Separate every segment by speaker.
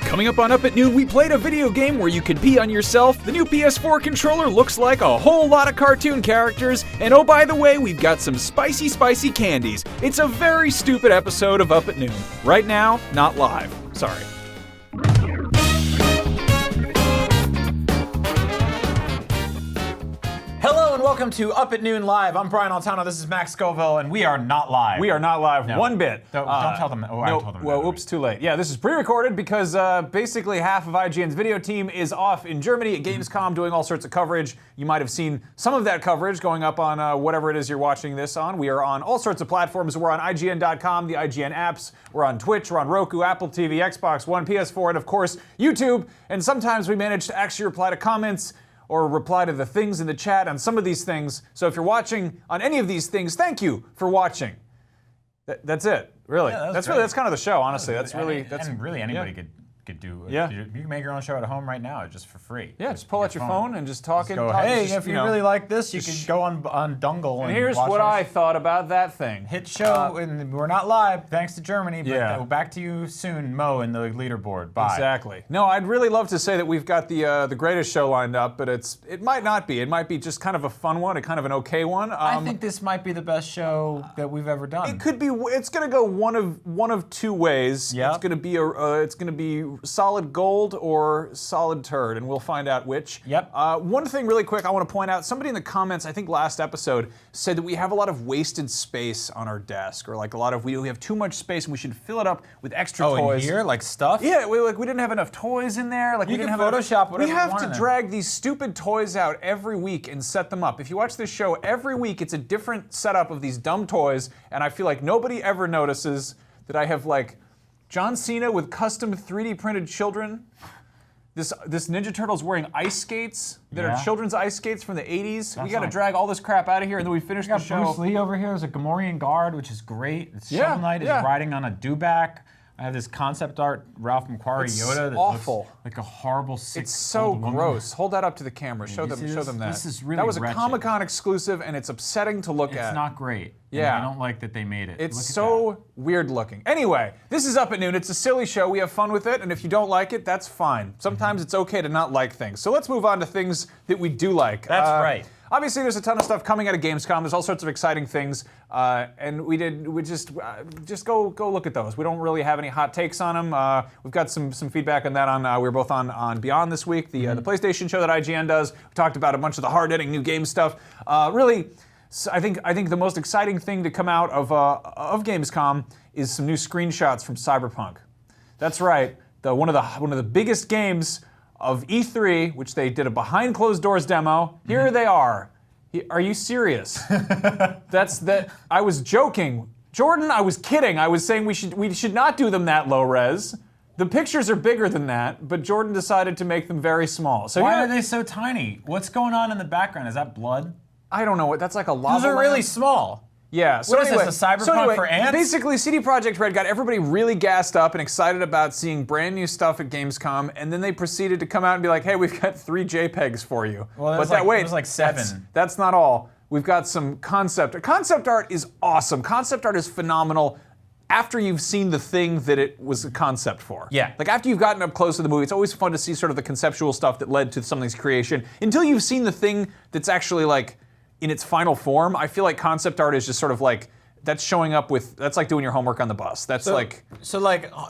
Speaker 1: Coming up on Up at Noon, we played a video game where you could pee on yourself. The new PS4 controller looks like a whole lot of cartoon characters. And oh, by the way, we've got some spicy, spicy candies. It's a very stupid episode of Up at Noon. Right now, not live. Sorry.
Speaker 2: Hello and welcome to Up at Noon Live. I'm Brian Altano, this is Max Scoville, and we are not live.
Speaker 1: We are not live one bit.
Speaker 2: Don't tell them. Oh,
Speaker 1: no,
Speaker 2: I told them.
Speaker 1: Well, oops, too late. Yeah, this is pre-recorded because basically half of IGN's video team is off in Germany at Gamescom doing all sorts of coverage. You might have seen some of that coverage going up on whatever it is you're watching this on. We are on all sorts of platforms. We're on IGN.com, the IGN apps. We're on Twitch, we're on Roku, Apple TV, Xbox One, PS4, and of course, YouTube. And sometimes we manage to actually reply to comments or reply to the things in the chat on some of these things. So if you're watching on any of these things, thank you for watching. That's it, really.
Speaker 2: Yeah,
Speaker 1: that's kind of the show, honestly.
Speaker 2: Anybody could do.
Speaker 1: Yeah.
Speaker 2: You can make your own show at home right now, just for free.
Speaker 1: Yeah, just pull out your phone and just talk.
Speaker 2: Hey, if you really like this, you can go on Dungle and
Speaker 1: here's
Speaker 2: watch
Speaker 1: what
Speaker 2: us.
Speaker 1: I thought about that thing.
Speaker 2: Hit show, and we're not live, thanks to Germany, but
Speaker 1: Yeah.
Speaker 2: back to you soon, Mo, in the leaderboard. Bye.
Speaker 1: Exactly. No, I'd really love to say that we've got the greatest show lined up, but it might not be. It might be just kind of a fun one, kind of an okay one.
Speaker 2: I think this might be the best show that we've ever done.
Speaker 1: It could be. It's going to go one of two ways.
Speaker 2: Yep.
Speaker 1: It's going to be solid gold or solid turd, and we'll find out which.
Speaker 2: Yep.
Speaker 1: One thing really quick I want to point out, somebody in the comments, I think last episode, said that we have a lot of wasted space on our desk, or like we have too much space and we should fill it up with extra toys.
Speaker 2: In here? Like stuff?
Speaker 1: Yeah, we didn't have enough toys in there. Like
Speaker 2: You
Speaker 1: we didn't
Speaker 2: can
Speaker 1: have
Speaker 2: Photoshop whatever
Speaker 1: We have
Speaker 2: you want
Speaker 1: to
Speaker 2: in there.
Speaker 1: drag these stupid toys out every week and set them up. If you watch this show every week, it's a different setup of these dumb toys, and I feel like nobody ever notices that I have like John Cena with custom 3D printed children. This Ninja Turtle's wearing ice skates that are children's ice skates from the 80s. We got to drag all this crap out of here, and then we finish the show.
Speaker 2: Bruce Lee over here is a Gamorrean guard, which is great.
Speaker 1: Yeah,
Speaker 2: Shovel Knight is riding on a dewback. I have this concept art Ralph McQuarrie Yoda that
Speaker 1: awful.
Speaker 2: Looks like a horrible sick
Speaker 1: It's so
Speaker 2: old woman.
Speaker 1: gross. Hold that up to the camera. Show
Speaker 2: you
Speaker 1: them
Speaker 2: see this?
Speaker 1: that.
Speaker 2: This is really
Speaker 1: That was a
Speaker 2: wretched.
Speaker 1: Comic-Con exclusive, and it's upsetting to look at.
Speaker 2: It's not great.
Speaker 1: Yeah.
Speaker 2: And I don't like that they made it.
Speaker 1: It's
Speaker 2: Look at
Speaker 1: so weird looking. Anyway, this is Up at Noon. It's a silly show. We have fun with it, and if you don't like it, that's fine. Sometimes it's okay to not like things. So let's move on to things that we do like.
Speaker 2: That's right.
Speaker 1: Obviously, there's a ton of stuff coming out of Gamescom. There's all sorts of exciting things, and we just go look at those. We don't really have any hot takes on them. We've got some feedback on that. We were both on Beyond this week, the PlayStation show that IGN does. We talked about a bunch of the hard-hitting new game stuff. Really, I think the most exciting thing to come out of Gamescom is some new screenshots from Cyberpunk. That's right, one of the biggest games of E3, which they did a behind closed doors demo. Here they are. Are you serious? I was joking. Jordan, I was kidding. I was saying we should not do them that low res. The pictures are bigger than that, but Jordan decided to make them very small. So
Speaker 2: Why are they so tiny? What's going on in the background? Is that blood?
Speaker 1: I don't know. That's like a lava
Speaker 2: Those are really
Speaker 1: lamp.
Speaker 2: small.
Speaker 1: Yeah. So
Speaker 2: What is
Speaker 1: anyway,
Speaker 2: this, a Cyberpunk for ants?
Speaker 1: Basically, CD Projekt Red got everybody really gassed up and excited about seeing brand new stuff at Gamescom, and then they proceeded to come out and be like, "Hey, we've got 3 JPEGs for you."
Speaker 2: Well,
Speaker 1: but
Speaker 2: it was like 7.
Speaker 1: That's not all. We've got some concept. Concept art is awesome. Concept art is phenomenal. After you've seen the thing that it was a concept for.
Speaker 2: Yeah.
Speaker 1: Like after you've gotten up close to the movie, it's always fun to see sort of the conceptual stuff that led to something's creation. Until you've seen the thing that's actually like in its final form, I feel like concept art is just sort of like, that's showing up that's like doing your homework on the bus.
Speaker 2: So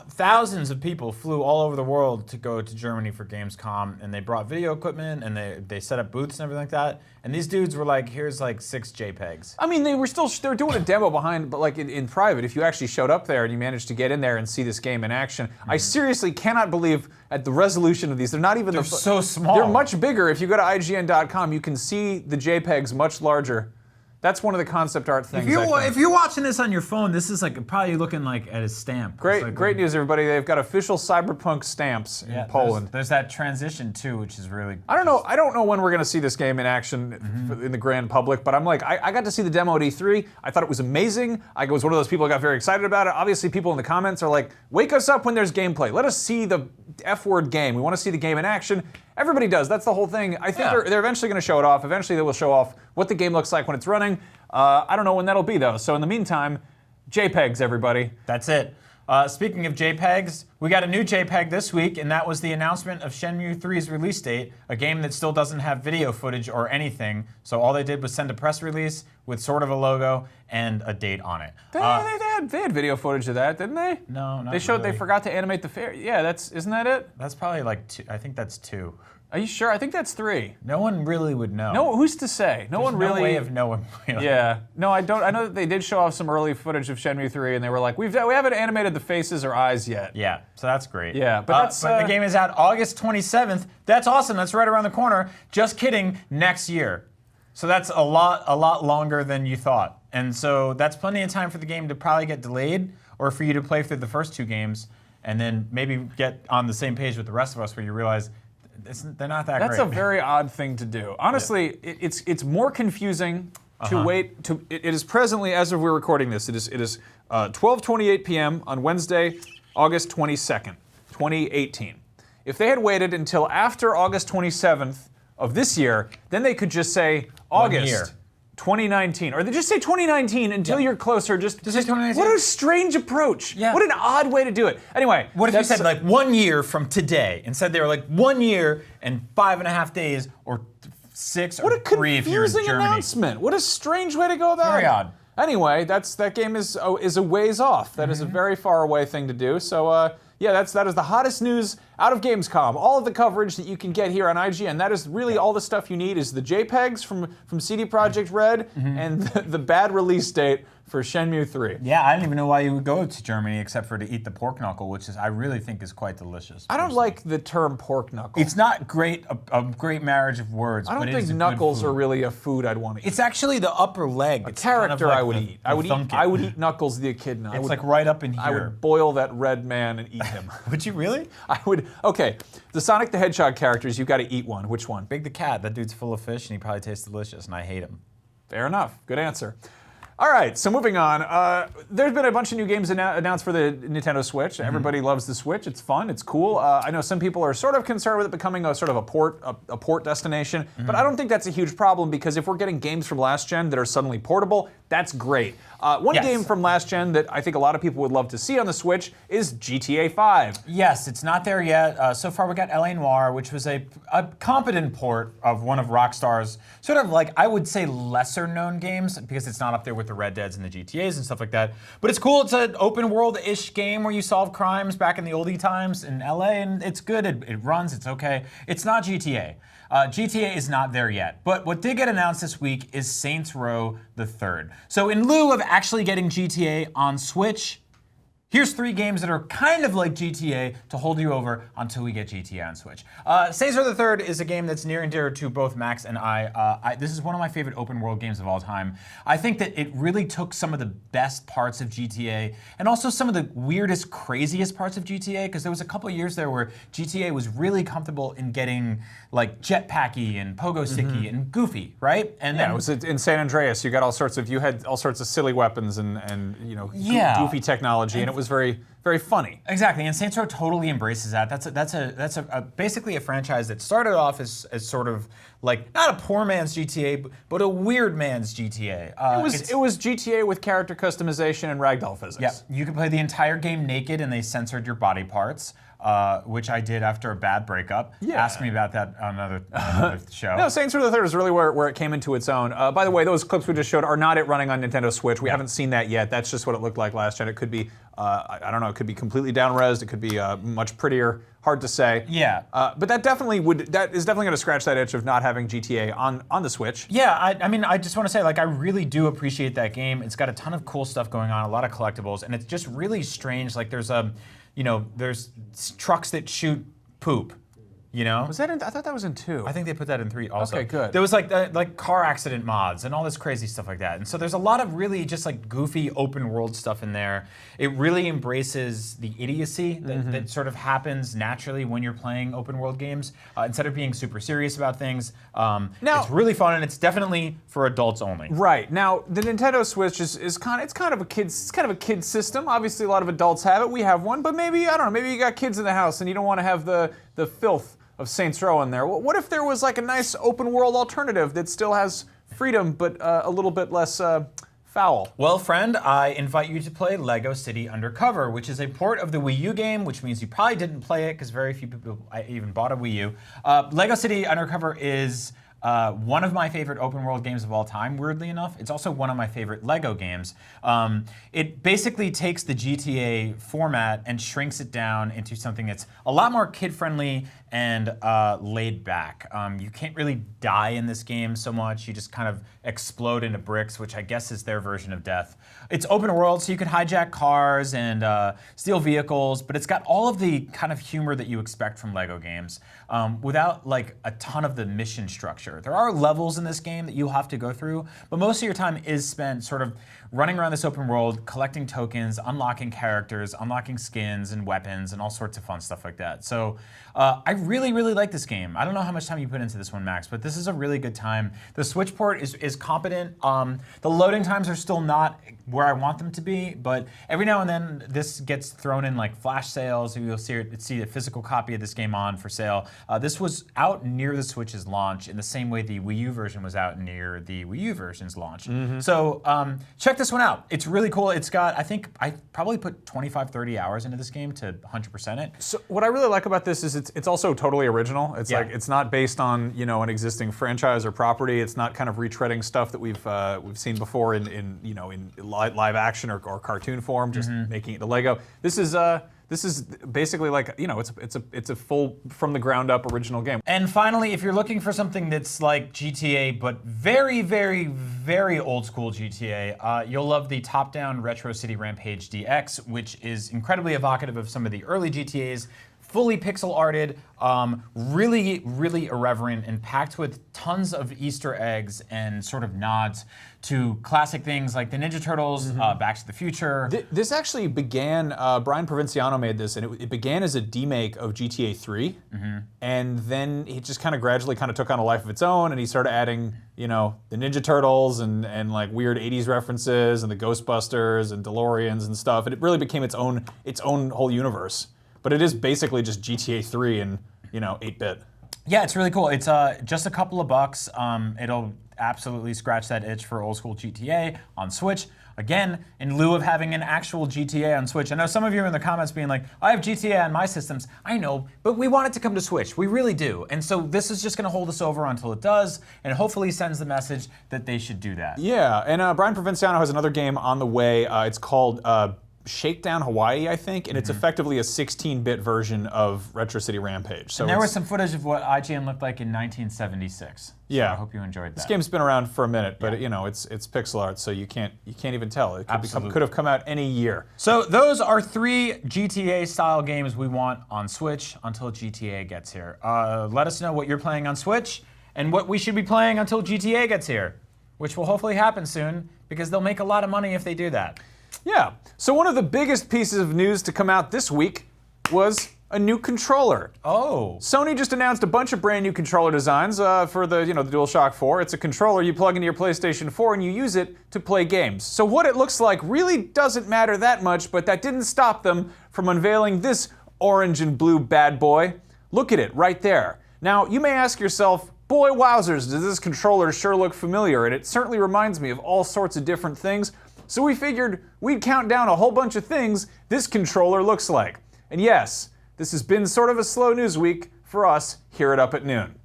Speaker 2: thousands of people flew all over the world to go to Germany for Gamescom, and they brought video equipment, and they set up booths and everything like that. And these dudes were like, "Here's like 6 JPEGs."
Speaker 1: I mean, they were doing a demo behind, but like in private. If you actually showed up there and you managed to get in there and see this game in action, I seriously cannot believe at the resolution of these. They're not even.
Speaker 2: They're so small.
Speaker 1: They're much bigger. If you go to IGN.com, you can see the JPEGs much larger. That's one of the concept art things.
Speaker 2: If you're watching this on your phone, this is like probably looking like at a stamp.
Speaker 1: Great news, everybody! They've got official Cyberpunk stamps in Poland.
Speaker 2: There's that transition too, which is really.
Speaker 1: I don't know when we're gonna see this game in action in the grand public, but I'm like, I got to see the demo at E3. I thought it was amazing. I was one of those people who got very excited about it. Obviously, people in the comments are like, wake us up when there's gameplay. Let us see the F-word game. We want to see the game in action. Everybody does. That's the whole thing. I think they're eventually going to show it off. Eventually, they will show off what the game looks like when it's running. I don't know when that'll be, though. So in the meantime, JPEGs, everybody.
Speaker 2: That's it. Speaking of JPEGs, we got a new JPEG this week, and that was the announcement of Shenmue 3's release date, a game that still doesn't have video footage or anything. So all they did was send a press release with sort of a logo and a date on it.
Speaker 1: They had video footage of that, didn't they?
Speaker 2: No, not
Speaker 1: They showed
Speaker 2: really.
Speaker 1: They forgot to animate the fair. Yeah, isn't that it?
Speaker 2: That's probably like 2. I think that's 2.
Speaker 1: Are you sure? I think that's 3.
Speaker 2: No one really would know.
Speaker 1: No, who's to say? No
Speaker 2: There's
Speaker 1: one really.
Speaker 2: No way of knowing.
Speaker 1: Yeah. No, I don't. I know that they did show off some early footage of Shenmue 3, and they were like, we haven't animated the faces or eyes yet.
Speaker 2: Yeah, so that's great.
Speaker 1: Yeah, but
Speaker 2: but the game is out August 27th. That's awesome. That's right around the corner. Just kidding. Next year. So that's a lot longer than you thought. And so that's plenty of time for the game to probably get delayed, or for you to play through the first 2 games, and then maybe get on the same page with the rest of us, where you realize they're not that great.
Speaker 1: That's a very odd thing to do. Honestly, it's more confusing to wait. It is presently, as of we're recording this, it is 12:28 p.m. on Wednesday, August 22nd, 2018. If they had waited until after August 27th of this year, then they could just say August
Speaker 2: year.
Speaker 1: 2019, or they just say 2019 until you're closer. Just
Speaker 2: say 2019.
Speaker 1: What a strange approach.
Speaker 2: Yeah.
Speaker 1: What an odd way to do it. Anyway,
Speaker 2: What if you said like 1 year from today? Instead they were like 1 year and 5.5 days, or 6
Speaker 1: What
Speaker 2: or
Speaker 1: a
Speaker 2: 3 if you're in
Speaker 1: confusing
Speaker 2: Germany.
Speaker 1: announcement! What a strange way to go about
Speaker 2: Very
Speaker 1: it.
Speaker 2: odd.
Speaker 1: Anyway, that game is a ways off. That is a very far away thing to do. So yeah, that is the hottest news out of Gamescom. All of the coverage that you can get here on IGN. That is really all the stuff you need. Is the JPEGs from CD Projekt Red and the bad release date for Shenmue 3.
Speaker 2: Yeah, I don't even know why you would go to Germany except for to eat the pork knuckle, which I really think is quite delicious.
Speaker 1: I don't
Speaker 2: personally.
Speaker 1: like the term pork knuckle.
Speaker 2: It's not great, a great marriage of words.
Speaker 1: I don't
Speaker 2: but it
Speaker 1: think
Speaker 2: is a good
Speaker 1: knuckles
Speaker 2: food.
Speaker 1: are really a food I'd want to eat.
Speaker 2: It's actually the upper leg. It's
Speaker 1: Character
Speaker 2: kind of like
Speaker 1: I would
Speaker 2: the-
Speaker 1: eat.
Speaker 2: the
Speaker 1: I would
Speaker 2: thunkin'.
Speaker 1: eat knuckles the echidna.
Speaker 2: It's like right up in here.
Speaker 1: I would boil that red man and eat him.
Speaker 2: Would you really?
Speaker 1: I would. Okay, the Sonic the Hedgehog characters, you've got to eat one. Which one?
Speaker 2: Big the cat. That dude's full of fish, and he probably tastes delicious, and I hate him.
Speaker 1: Fair enough. Good answer. All right, so moving on. There's been a bunch of new games announced for the Nintendo Switch. Everybody loves the Switch. It's fun. It's cool. I know some people are sort of concerned with it becoming a sort of a port destination, but I don't think that's a huge problem, because if we're getting games from last gen that are suddenly portable, that's great. One
Speaker 2: Yes.
Speaker 1: game from last gen that I think a lot of people would love to see on the Switch is GTA 5.
Speaker 2: Yes, it's not there yet. So far, we got L.A. Noire, which was a competent port of one of Rockstar's sort of like, I would say, lesser-known games, because it's not up there with the Red Deads and the GTAs and stuff like that. But it's cool. It's an open-world-ish game where you solve crimes back in the oldie times in L.A., and it's good. It runs. It's okay. It's not GTA. GTA is not there yet. But what did get announced this week is Saints Row the Third. So in lieu of actually getting GTA on Switch, here's 3 games that are kind of like GTA to hold you over until we get GTA on Switch. Saints Row the Third is a game that's near and dear to both Max and I. This is one of my favorite open world games of all time. I think that it really took some of the best parts of GTA and also some of the weirdest, craziest parts of GTA, because there was a couple years there where GTA was really comfortable in getting like jetpacky and pogo sticky and goofy, right? And
Speaker 1: Yeah,
Speaker 2: then
Speaker 1: it was in San Andreas. You had all sorts of silly weapons and
Speaker 2: Yeah.
Speaker 1: goofy technology, and it was very, very funny.
Speaker 2: Exactly, and Saints Row totally embraces that. That's basically a franchise that started off as sort of like not a poor man's GTA, but a weird man's GTA.
Speaker 1: It was GTA with character customization and ragdoll physics.
Speaker 2: Yeah, you could play the entire game naked, and they censored your body parts, which I did after a bad breakup.
Speaker 1: Yeah.
Speaker 2: Ask me about that on another show.
Speaker 1: No, Saints Row the Third is really where it came into its own. By the way, those clips we just showed are not it running on Nintendo Switch. We haven't seen that yet. That's just what it looked like last gen. It could be, I don't know, it could be completely down-resed. It could be much prettier. Hard to say.
Speaker 2: Yeah.
Speaker 1: But that is definitely going to scratch that itch of not having GTA on the Switch.
Speaker 2: Yeah, I mean, I just want to say, like, I really do appreciate that game. It's got a ton of cool stuff going on, a lot of collectibles, and it's just really strange. Like, there's there's trucks that shoot poop. You know?
Speaker 1: Was that in? I thought that was in 2.
Speaker 2: I think they put that in 3 also.
Speaker 1: Okay, good.
Speaker 2: There was like car accident mods and all this crazy stuff like that. And so there's a lot of really just like goofy open world stuff in there. It really embraces the idiocy that sort of happens naturally when you're playing open world games. Instead of being super serious about things.
Speaker 1: Now-
Speaker 2: it's really fun, and it's definitely for adults only.
Speaker 1: Right. Now, the Nintendo Switch is kind of a kid's system. Obviously, a lot of adults have it. We have one, but maybe, I don't know, maybe you got kids in the house and you don't want to have the filth of Saints Row in there. What if there was like a nice open world alternative that still has freedom, but a little bit less foul.
Speaker 2: Well, friend, I invite you to play Lego City Undercover, which is a port of the Wii U game, which means you probably didn't play it because very few people even bought a Wii U. Lego City Undercover is one of my favorite open world games of all time, weirdly enough. It's also one of my favorite Lego games. It basically takes the GTA format and shrinks it down into something that's a lot more kid-friendly and laid back. You can't really die in this game so much. You just kind of explode into bricks, which I guess is their version of death. It's open world, so you can hijack cars and steal vehicles, but it's got all of the kind of humor that you expect from Lego games without like a ton of the mission structure. There are levels in this game that you'll have to go through, but most of your time is spent sort of running around this open world, collecting tokens, unlocking characters, unlocking skins and weapons and all sorts of fun stuff like that. So I really, really like this game. I don't know how much time you put into this one, Max, but this is a really good time. The Switch port is competent. The loading times are still not where I want them to be, but every now and then this gets thrown in like flash sales. You'll see a physical copy of this game on for sale. This was out near the Switch's launch in the same way the Wii U version was out near the Wii U version's launch. So check this one out. It's really cool. It's got, I think, I probably put 25, 30 hours into this game to 100% it.
Speaker 1: So what I really like about this is it's also totally original. It's like it's not based on an existing franchise or property. It's not kind of retreading stuff that we've seen before in live action or cartoon form. Just making it to Lego. This is basically like it's a full from the ground up original game.
Speaker 2: And finally, if you're looking for something that's like GTA but very, very, very old school GTA, you'll love the top-down Retro City Rampage DX, which is incredibly evocative of some of the early GTAs. Fully pixel arted, really, really irreverent, and packed with tons of Easter eggs and sort of nods to classic things like the Ninja Turtles, Back to the Future.
Speaker 1: This actually began, Brian Provinciano made this, and it began as a demake of GTA 3, and then it just kind of gradually took on a life of its own, and he started adding, the Ninja Turtles and like weird 80s references, and the Ghostbusters and DeLoreans and stuff, and it really became its own whole universe. But it is basically just GTA 3 in 8-bit.
Speaker 2: Yeah, it's really cool. It's just a couple of bucks. It'll absolutely scratch that itch for old school GTA on Switch. Again, in lieu of having an actual GTA on Switch. I know some of you are in the comments being like, I have GTA on my systems. I know, but we want it to come to Switch. We really do. And so this is just gonna hold us over until it does, and hopefully sends the message that they should do that.
Speaker 1: Yeah, and Brian Provinciano has another game on the way. It's called Shakedown Hawaii, I think, and it's effectively a 16-bit version of Retro City Rampage. So
Speaker 2: and there was some footage of what IGN looked like in 1976.
Speaker 1: Yeah,
Speaker 2: so I hope you enjoyed that.
Speaker 1: This game's been around for a minute, but it's pixel art, so you can't even tell. It could have come out any year.
Speaker 2: So those are 3 GTA-style games we want on Switch until GTA gets here. Let us know what you're playing on Switch and what we should be playing until GTA gets here, which will hopefully happen soon because they'll make a lot of money if they do that.
Speaker 1: Yeah, so one of the biggest pieces of news to come out this week was a new controller.
Speaker 2: Oh.
Speaker 1: Sony just announced a bunch of brand new controller designs for the the DualShock 4. It's a controller you plug into your PlayStation 4 and you use it to play games. So what it looks like really doesn't matter that much, but that didn't stop them from unveiling this orange and blue bad boy. Look at it right there. Now, you may ask yourself, boy wowzers, does this controller sure look familiar? And it certainly reminds me of all sorts of different things. So we figured we'd count down a whole bunch of things this controller looks like. And yes, this has been sort of a slow news week for us here at Up at Noon.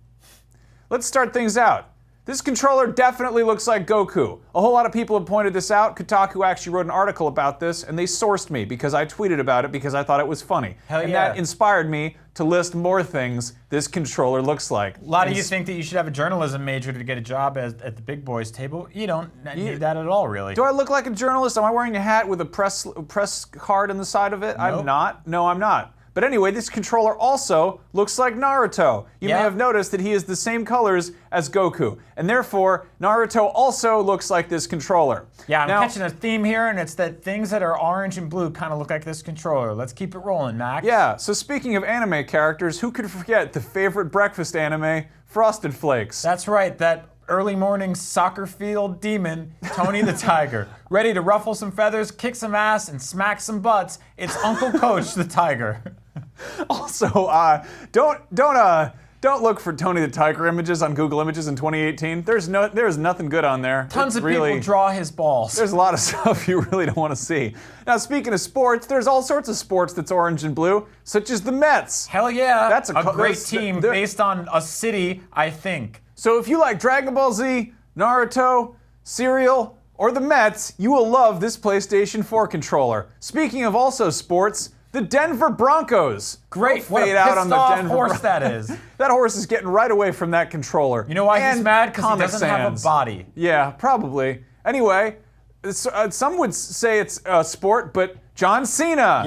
Speaker 1: Let's start things out. This controller definitely looks like Goku. A whole lot of people have pointed this out. Kotaku actually wrote an article about this, and they sourced me because I tweeted about it because I thought it was funny.
Speaker 2: Hell yeah.
Speaker 1: And that inspired me to list more things this controller looks like.
Speaker 2: A lot of you think that you should have a journalism major to get a job at the big boys table. You don't need that at all, really.
Speaker 1: Do I look like a journalist? Am I wearing a hat with a press card on the side of it?
Speaker 2: Nope.
Speaker 1: I'm not. No, I'm not. But anyway, this controller also looks like Naruto. You may have noticed that he is the same colors as Goku. And therefore, Naruto also looks like this controller.
Speaker 2: Yeah, I'm catching a theme here, and it's that things that are orange and blue kind of look like this controller. Let's keep it rolling, Max.
Speaker 1: Yeah, so speaking of anime characters, who could forget the favorite breakfast anime, Frosted Flakes?
Speaker 2: That's right, that early morning soccer field demon, Tony the Tiger. Ready to ruffle some feathers, kick some ass, and smack some butts. It's Uncle Coach the Tiger.
Speaker 1: Also, Don't look for Tony the Tiger images on Google Images in 2018. There is nothing good on there.
Speaker 2: Tons of people draw his balls.
Speaker 1: There's a lot of stuff you really don't want to see. Now, speaking of sports, there's all sorts of sports that's orange and blue, such as the Mets.
Speaker 2: Hell yeah.
Speaker 1: That's
Speaker 2: a great team based on a city, I think.
Speaker 1: So if you like Dragon Ball Z, Naruto, Serial, or the Mets, you will love this PlayStation 4 controller. Speaking of also sports, the Denver Broncos.
Speaker 2: Great.
Speaker 1: What a pissed off
Speaker 2: horse that is.
Speaker 1: That horse is getting right away from that controller.
Speaker 2: You know why he's mad? Because he doesn't have a body.
Speaker 1: Yeah, probably. Anyway, some would say it's a sport, but John Cena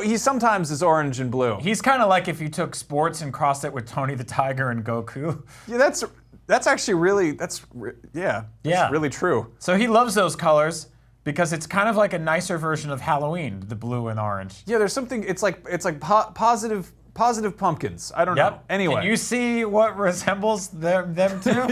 Speaker 1: he sometimes is orange and blue.
Speaker 2: He's kind of like if you took sports and crossed it with Tony the Tiger and Goku.
Speaker 1: Yeah, that's actually really really true.
Speaker 2: So he loves those colors because it's kind of like a nicer version of Halloween, the blue and orange.
Speaker 1: Yeah, there's something. It's like positive pumpkins. I don't know. Anyway,
Speaker 2: can you see what resembles them too?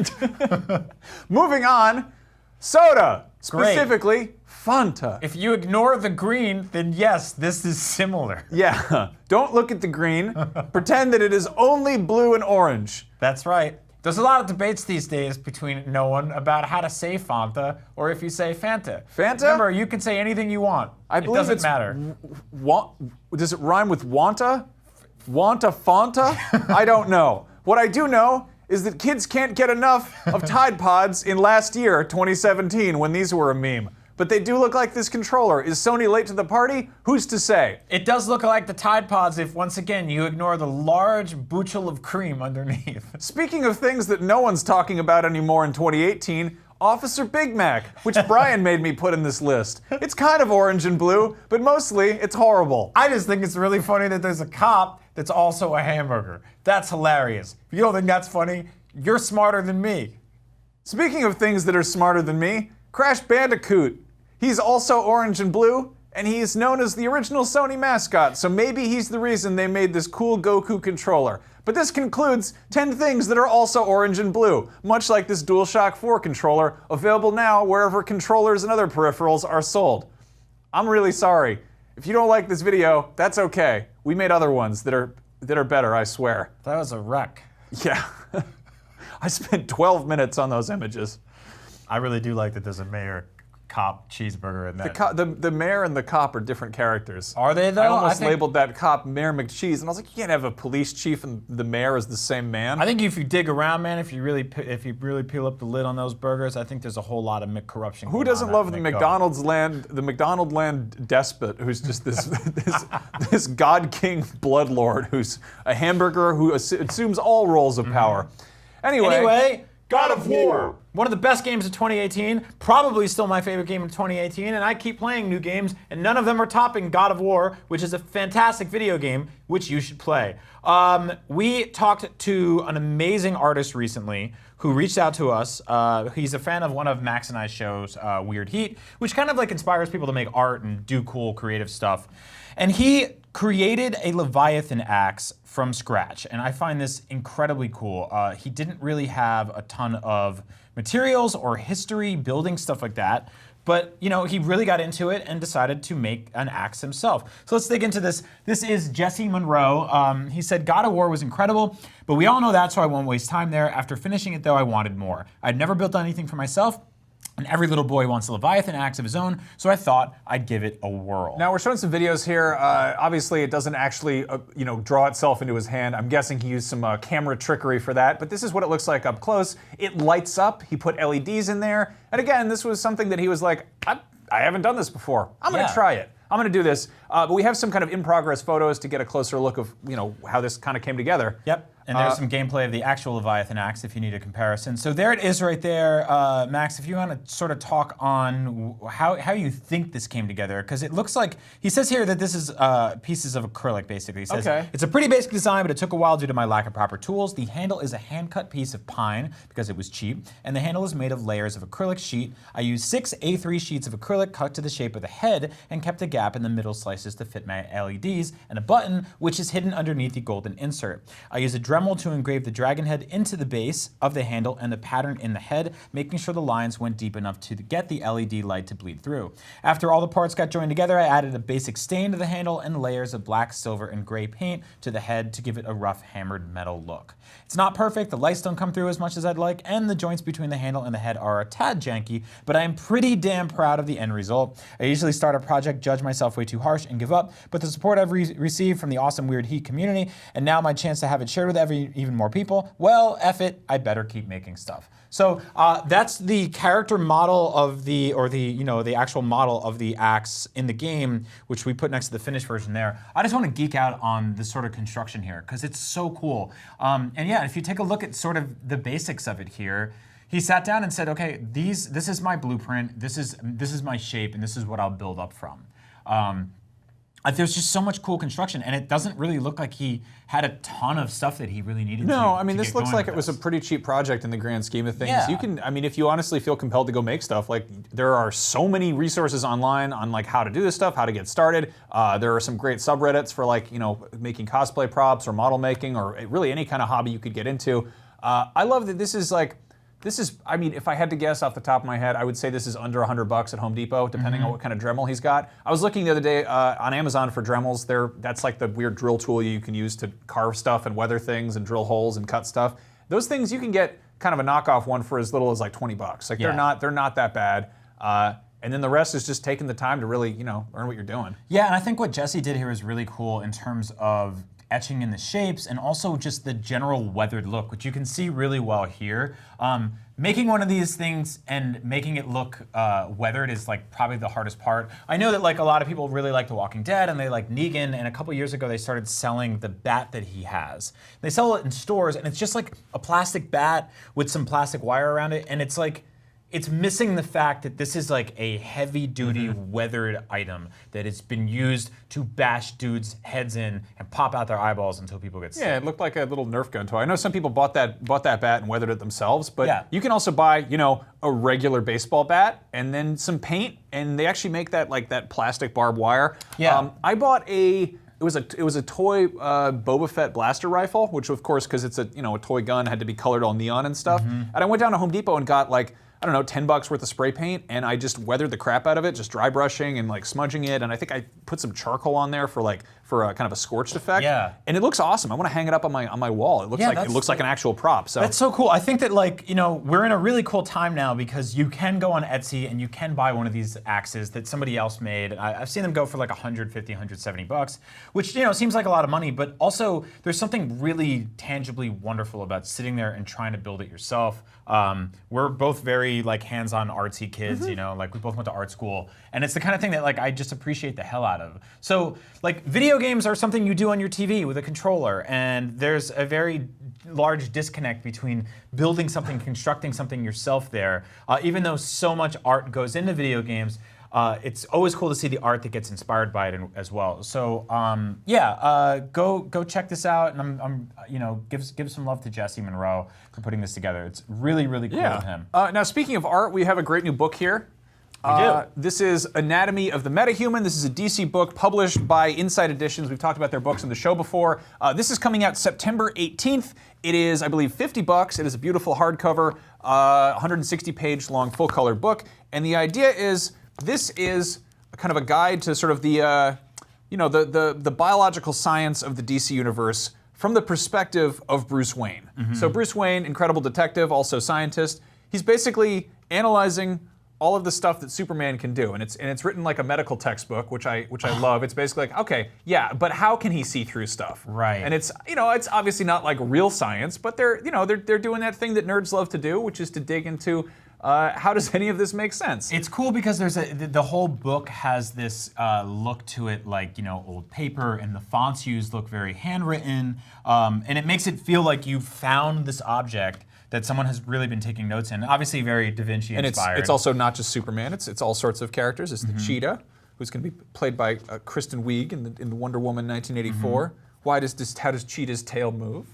Speaker 1: Moving on, soda, specifically Fanta.
Speaker 2: If you ignore the green, then yes, this is similar.
Speaker 1: Yeah, don't look at the green. Pretend that it is only blue and orange.
Speaker 2: That's right. There's a lot of debates these days between no one about how to say Fanta or if you say Fanta.
Speaker 1: Fanta?
Speaker 2: Remember, you can say anything you want. It doesn't matter.
Speaker 1: Does it rhyme with Wanta? Wanta Fanta? I don't know. What I do know is that kids can't get enough of Tide Pods in last year, 2017, when these were a meme. But they do look like this controller. Is Sony late to the party? Who's to say?
Speaker 2: It does look like the Tide Pods if, once again, you ignore the large bushel of cream underneath.
Speaker 1: Speaking of things that no one's talking about anymore in 2018, Officer Big Mac, which Brian made me put in this list. It's kind of orange and blue, but mostly it's horrible.
Speaker 2: I just think it's really funny that there's a cop that's also a hamburger. That's hilarious. If you don't think that's funny, you're smarter than me.
Speaker 1: Speaking of things that are smarter than me, Crash Bandicoot. He's also orange and blue, and he is known as the original Sony mascot, so maybe he's the reason they made this cool Goku controller. But this concludes 10 things that are also orange and blue, much like this DualShock 4 controller, available now wherever controllers and other peripherals are sold. I'm really sorry. If you don't like this video, that's okay. We made other ones that are better, I swear.
Speaker 2: That was a wreck.
Speaker 1: Yeah. I spent 12 minutes on those images.
Speaker 2: I really do like that there's a mayor cop cheeseburger in that.
Speaker 1: The mayor and the cop are different characters.
Speaker 2: Are they though?
Speaker 1: I almost labeled that cop Mayor McCheese, and I was like, you can't have a police chief and the mayor as the same man.
Speaker 2: I think if you dig around, man, if you really peel up the lid on those burgers, I think there's a whole lot of corruption.
Speaker 1: Who doesn't love the McDonald's land despot who's just this God King bloodlord who's a hamburger who assumes all roles of power. Anyway,
Speaker 2: God of War. One of the best games of 2018, probably still my favorite game of 2018, and I keep playing new games, and none of them are topping God of War, which is a fantastic video game, which you should play. We talked to an amazing artist recently who reached out to us. He's a fan of one of Max and I's shows, Weird Heat, which kind of like inspires people to make art and do cool creative stuff. And he created a Leviathan axe from scratch, and I find this incredibly cool. He didn't really have a ton of materials or history building stuff like that, but you know, he really got into it and decided to make an axe himself. So let's dig into this. This is Jesse Monroe. He said, God of War was incredible, but we all know that, so I won't waste time there. After finishing it though, I wanted more. I'd never built anything for myself, and every little boy wants a Leviathan axe of his own, so I thought I'd give it a whirl.
Speaker 1: Now we're showing some videos here. Obviously, it doesn't actually, draw itself into his hand. I'm guessing he used some camera trickery for that, but this is what it looks like up close. It lights up. He put LEDs in there, and again, this was something that he was like, I haven't done this before. I'm gonna try it. I'm gonna do this. But we have some kind of in-progress photos to get a closer look of, how this kind of came together.
Speaker 2: Yep. And there's some gameplay of the actual Leviathan axe if you need a comparison. So there it is right there. Max, if you want to sort of talk on how you think this came together, because it looks like, he says here that this is pieces of acrylic, basically. He says, it's a pretty basic design, but it took a while due to my lack of proper tools. The handle is a hand-cut piece of pine, because it was cheap, and the handle is made of layers of acrylic sheet. I used 6 A3 sheets of acrylic cut to the shape of the head and kept a gap in the middle slice slices to fit my LEDs, and a button, which is hidden underneath the golden insert. I use a Dremel to engrave the dragon head into the base of the handle and the pattern in the head, making sure the lines went deep enough to get the LED light to bleed through. After all the parts got joined together, I added a basic stain to the handle and layers of black, silver, and gray paint to the head to give it a rough hammered metal look. It's not perfect, the lights don't come through as much as I'd like, and the joints between the handle and the head are a tad janky, but I am pretty damn proud of the end result. I usually start a project, judge myself way too harsh, and give up, but the support I've received from the awesome Weird Heat community, and now my chance to have it shared with even more people, well, F it, I better keep making stuff. So that's the character model of the actual model of the axe in the game, which we put next to the finished version there. I just want to geek out on this sort of construction here, because it's so cool. And yeah, if you take a look at sort of the basics of it here, he sat down and said, okay, this is my blueprint, this is my shape, and this is what I'll build up from. There's just so much cool construction, and it doesn't really look like he had a ton of stuff that he really needed.
Speaker 1: No, I mean, this looks like it was a pretty cheap project in the grand scheme of things.
Speaker 2: Yeah.
Speaker 1: You can, I mean, if you honestly feel compelled to go make stuff, like there are so many resources online on like how to do this stuff, how to get started. There are some great subreddits for like, making cosplay props or model making or really any kind of hobby you could get into. I love that this is, I mean, if I had to guess off the top of my head, I would say this is under $100 at Home Depot, depending on what kind of Dremel he's got. I was looking the other day on Amazon for Dremels. That's like the weird drill tool you can use to carve stuff and weather things and drill holes and cut stuff. Those things you can get kind of a knockoff one for as little as like $20. Like they're not that bad. And then the rest is just taking the time to really, learn what you're doing.
Speaker 2: Yeah, and I think what Jesse did here is really cool in terms of etching in the shapes and also just the general weathered look, which you can see really well here. Making one of these things and making it look weathered is like probably the hardest part. I know that like a lot of people really like The Walking Dead and they like Negan, and a couple years ago they started selling the bat that he has. They sell it in stores and it's just like a plastic bat with some plastic wire around it, and it's like, it's missing the fact that this is like a heavy-duty weathered item that has been used to bash dudes' heads in and pop out their eyeballs until people get sick.
Speaker 1: Yeah, it looked like a little Nerf gun toy. I know some people bought that bat and weathered it themselves, but you can also buy, a regular baseball bat and then some paint, and they actually make that like that plastic barbed wire.
Speaker 2: Yeah.
Speaker 1: I bought it was a toy Boba Fett blaster rifle, which of course, because it's a toy gun, had to be colored all neon and stuff. And I went down to Home Depot and got like, I don't know, $10 worth of spray paint, and I just weathered the crap out of it, just dry brushing and like smudging it, and I think I put some charcoal on there for a kind of a scorched effect.
Speaker 2: Yeah.
Speaker 1: And it looks awesome. I want to hang it up on my wall. It looks like an actual prop. So
Speaker 2: that's so cool. I think that we're in a really cool time now because you can go on Etsy and you can buy one of these axes that somebody else made. I've seen them go for like $150, $170, which seems like a lot of money, but also there's something really tangibly wonderful about sitting there and trying to build it yourself. We're both very like hands-on artsy kids, like we both went to art school, and it's the kind of thing that like I just appreciate the hell out of. So like video games are something you do on your TV with a controller, and there's a very large disconnect between building something, constructing something yourself there. Even though so much art goes into video games, it's always cool to see the art that gets inspired by it as well. So go check this out, and I'm give some love to Jesse Monroe for putting this together. It's really, really cool of him.
Speaker 1: Now speaking of art, we have a great new book here.
Speaker 2: We do.
Speaker 1: This is Anatomy of the Metahuman. This is a DC book published by Inside Editions. We've talked about their books on the show before. This is coming out September 18th. It is, I believe, $50. It is a beautiful hardcover, 160-page long full-color book. And the idea is, this is kind of a guide to sort of the biological science of the DC universe from the perspective of Bruce Wayne. So Bruce Wayne, incredible detective, also scientist. He's basically analyzing all of the stuff that Superman can do, and it's written like a medical textbook, which I love. It's basically like, okay, yeah, but how can he see through stuff?
Speaker 2: Right.
Speaker 1: And it's it's obviously not like real science, but they're doing that thing that nerds love to do, which is to dig into how does any of this make sense?
Speaker 2: It's cool because the whole book has this look to it, like old paper, and the fonts used look very handwritten, and it makes it feel like you found this object that someone has really been taking notes in. Obviously very Da Vinci inspired.
Speaker 1: And it's also not just Superman, it's all sorts of characters. It's the Cheetah, who's going to be played by Kristen Wiig in Wonder Woman 1984. How does Cheetah's tail move?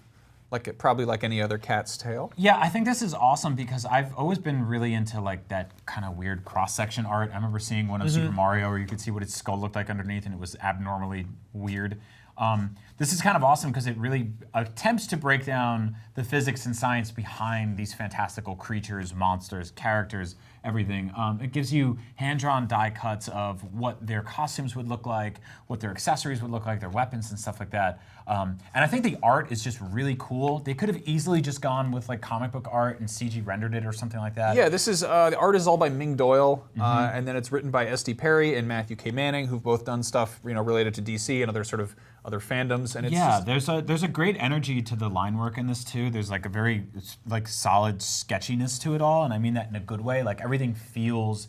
Speaker 1: probably like any other cat's tail.
Speaker 2: Yeah, I think this is awesome because I've always been really into like that kind of weird cross-section art. I remember seeing one of Super Mario where you could see what its skull looked like underneath, and it was abnormally weird. This is kind of awesome because it really attempts to break down the physics and science behind these fantastical creatures, monsters, characters, everything. It gives you hand-drawn die cuts of what their costumes would look like, what their accessories would look like, their weapons and stuff like that. And I think the art is just really cool. They could have easily just gone with like comic book art and CG rendered it or something like that.
Speaker 1: Yeah, this is the art is all by Ming Doyle, and then it's written by S.D. Perry and Matthew K. Manning, who've both done stuff related to DC and other sort of other fandoms. And it's
Speaker 2: there's a great energy to the line work in this too. There's like a very like solid sketchiness to it all, and I mean that in a good way. Like everything feels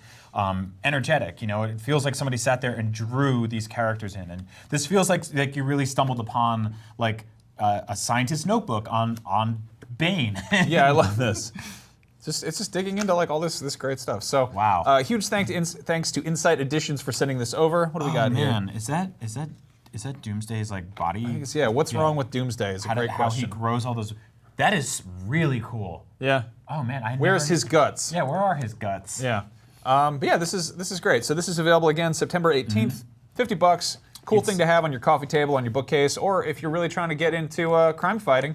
Speaker 2: energetic. It feels like somebody sat there and drew these characters in, and this feels like you really stumbled upon like a scientist's notebook on Bane.
Speaker 1: Yeah, I love this. It's just digging into like all this great stuff. So
Speaker 2: wow,
Speaker 1: huge thanks to Insight Editions for sending this over. What do we got
Speaker 2: man.
Speaker 1: here?
Speaker 2: Is that Doomsday's like body?
Speaker 1: I guess, yeah. What's wrong with Doomsday is a great question.
Speaker 2: How he grows all those. That is really cool.
Speaker 1: Yeah.
Speaker 2: Oh man,
Speaker 1: Where's his guts?
Speaker 2: Yeah, where are his guts?
Speaker 1: Yeah. But yeah, this is great. So this is available again September 18th. $50. Cool thing to have on your coffee table, on your bookcase, or if you're really trying to get into crime fighting,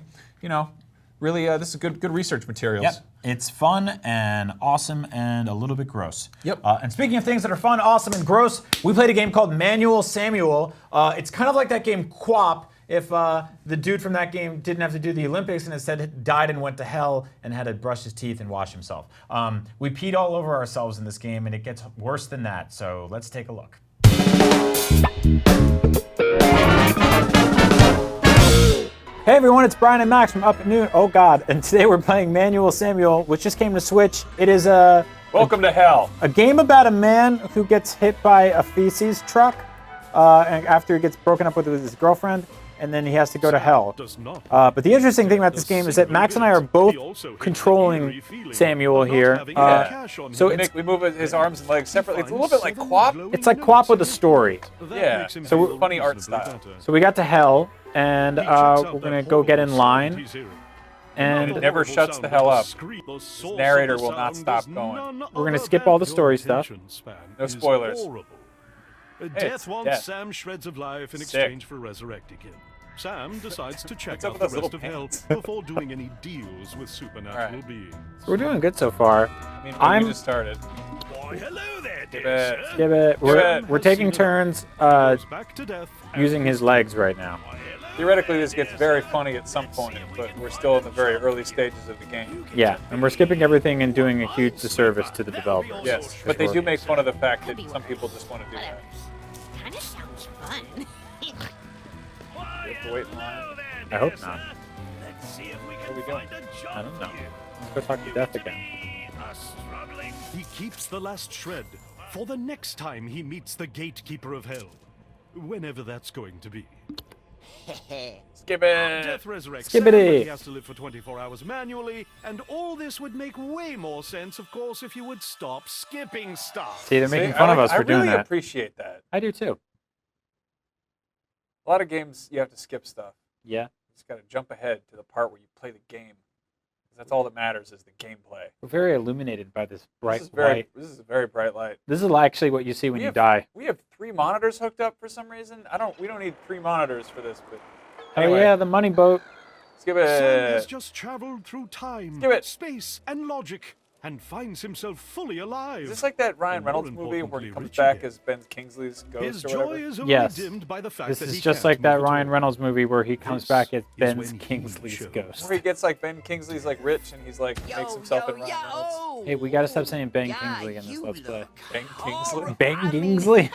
Speaker 1: really this is good research materials.
Speaker 2: Yep. It's fun and awesome and a little bit gross.
Speaker 1: Yep.
Speaker 2: And speaking of things that are fun, awesome, and gross, we played a game called Manuel Samuel. It's kind of like that game Quap if the dude from that game didn't have to do the Olympics and instead died and went to hell and had to brush his teeth and wash himself. We peed all over ourselves in this game, and it gets worse than that. So let's take a look. Hey everyone, it's Brian and Max from Up at Noon. Oh God, and today we're playing Manuel Samuel, which just came to Switch. It is
Speaker 1: Welcome to hell.
Speaker 2: A game about a man who gets hit by a feces truck and after he gets broken up with his girlfriend, and then he has to go to hell. But the interesting thing about this game is that Max and I are both controlling Samuel here.
Speaker 1: So we move his arms and legs separately. It's a little bit like Quap.
Speaker 2: It's like Quap with a story.
Speaker 1: Yeah. So funny art style.
Speaker 2: So we got to hell, and we're gonna go get in line. And
Speaker 1: it never shuts the hell up. This narrator will not stop going.
Speaker 2: We're gonna skip all the story stuff.
Speaker 1: No spoilers.
Speaker 3: Death wants Sam shreds of life in exchange for resurrecting him. Sam decides to check out the rest of hell before doing any deals with supernatural beings.
Speaker 2: We're doing good so far.
Speaker 1: We just started.
Speaker 3: Why, hello there,
Speaker 2: Give it. We're taking turns using his legs right now.
Speaker 1: Theoretically, this gets very funny at some point, but we're still in the very early stages of the game.
Speaker 2: Yeah, and we're skipping everything and doing a huge disservice to the developers.
Speaker 1: Yes, but they do make fun of the fact that some people just want to do that.
Speaker 4: Kinda sounds fun.
Speaker 1: You have to wait in line.
Speaker 2: I hope not.
Speaker 3: Let's see if we
Speaker 1: What are we
Speaker 3: can
Speaker 1: doing?
Speaker 3: find a job
Speaker 2: I don't know.
Speaker 3: here.
Speaker 2: Let's go talk to Death again.
Speaker 3: He keeps the last shred for the next time he meets the gatekeeper of hell. Whenever that's going to be.
Speaker 1: Skip it.
Speaker 3: Death resurrects
Speaker 2: Skippity.
Speaker 3: Sam, but he has to live for 24 hours manually, and all this would make way more sense, of course, if you would stop skipping stuff.
Speaker 2: See, they're making fun of us for doing that.
Speaker 1: I really appreciate that.
Speaker 2: I do too.
Speaker 1: A lot of games you have to skip stuff.
Speaker 2: Yeah.
Speaker 1: You just got to jump ahead to the part where you play the game. That's all that matters is the gameplay.
Speaker 2: We're very illuminated by this bright
Speaker 1: light.
Speaker 2: light.
Speaker 1: This is a very bright light.
Speaker 2: This is actually what you see when you die.
Speaker 1: We have 3 monitors hooked up for some reason. We don't need 3 monitors for this, but
Speaker 2: Oh
Speaker 1: anyway.
Speaker 2: yeah, the money boat.
Speaker 1: Skip
Speaker 3: Sam has
Speaker 1: it.
Speaker 3: just traveled through time,
Speaker 1: Skip it.
Speaker 3: space, and logic, and finds himself fully alive.
Speaker 1: Is this like that Ryan
Speaker 3: More
Speaker 1: Reynolds movie where he
Speaker 3: importantly,
Speaker 1: comes
Speaker 3: rich
Speaker 1: back
Speaker 3: again.
Speaker 1: as Ben Kingsley's ghost
Speaker 3: His
Speaker 1: or
Speaker 3: joy
Speaker 1: whatever?
Speaker 3: is only
Speaker 2: Yes.
Speaker 3: dimmed by the fact
Speaker 2: This
Speaker 3: that
Speaker 2: is
Speaker 3: he
Speaker 2: just
Speaker 3: can't
Speaker 2: like that
Speaker 3: move at
Speaker 2: Ryan
Speaker 3: all.
Speaker 2: Reynolds movie where he comes
Speaker 3: This
Speaker 2: back as
Speaker 3: is
Speaker 2: Ben
Speaker 3: when he
Speaker 2: Kingsley's
Speaker 3: chose.
Speaker 2: ghost.
Speaker 1: Where he gets like Ben Kingsley's like rich and he's like makes himself in Ryan Reynolds.
Speaker 2: Hey, we gotta stop saying Ben Kingsley in this Let's Play.
Speaker 1: Ben Kingsley?
Speaker 2: Ben Kingsley?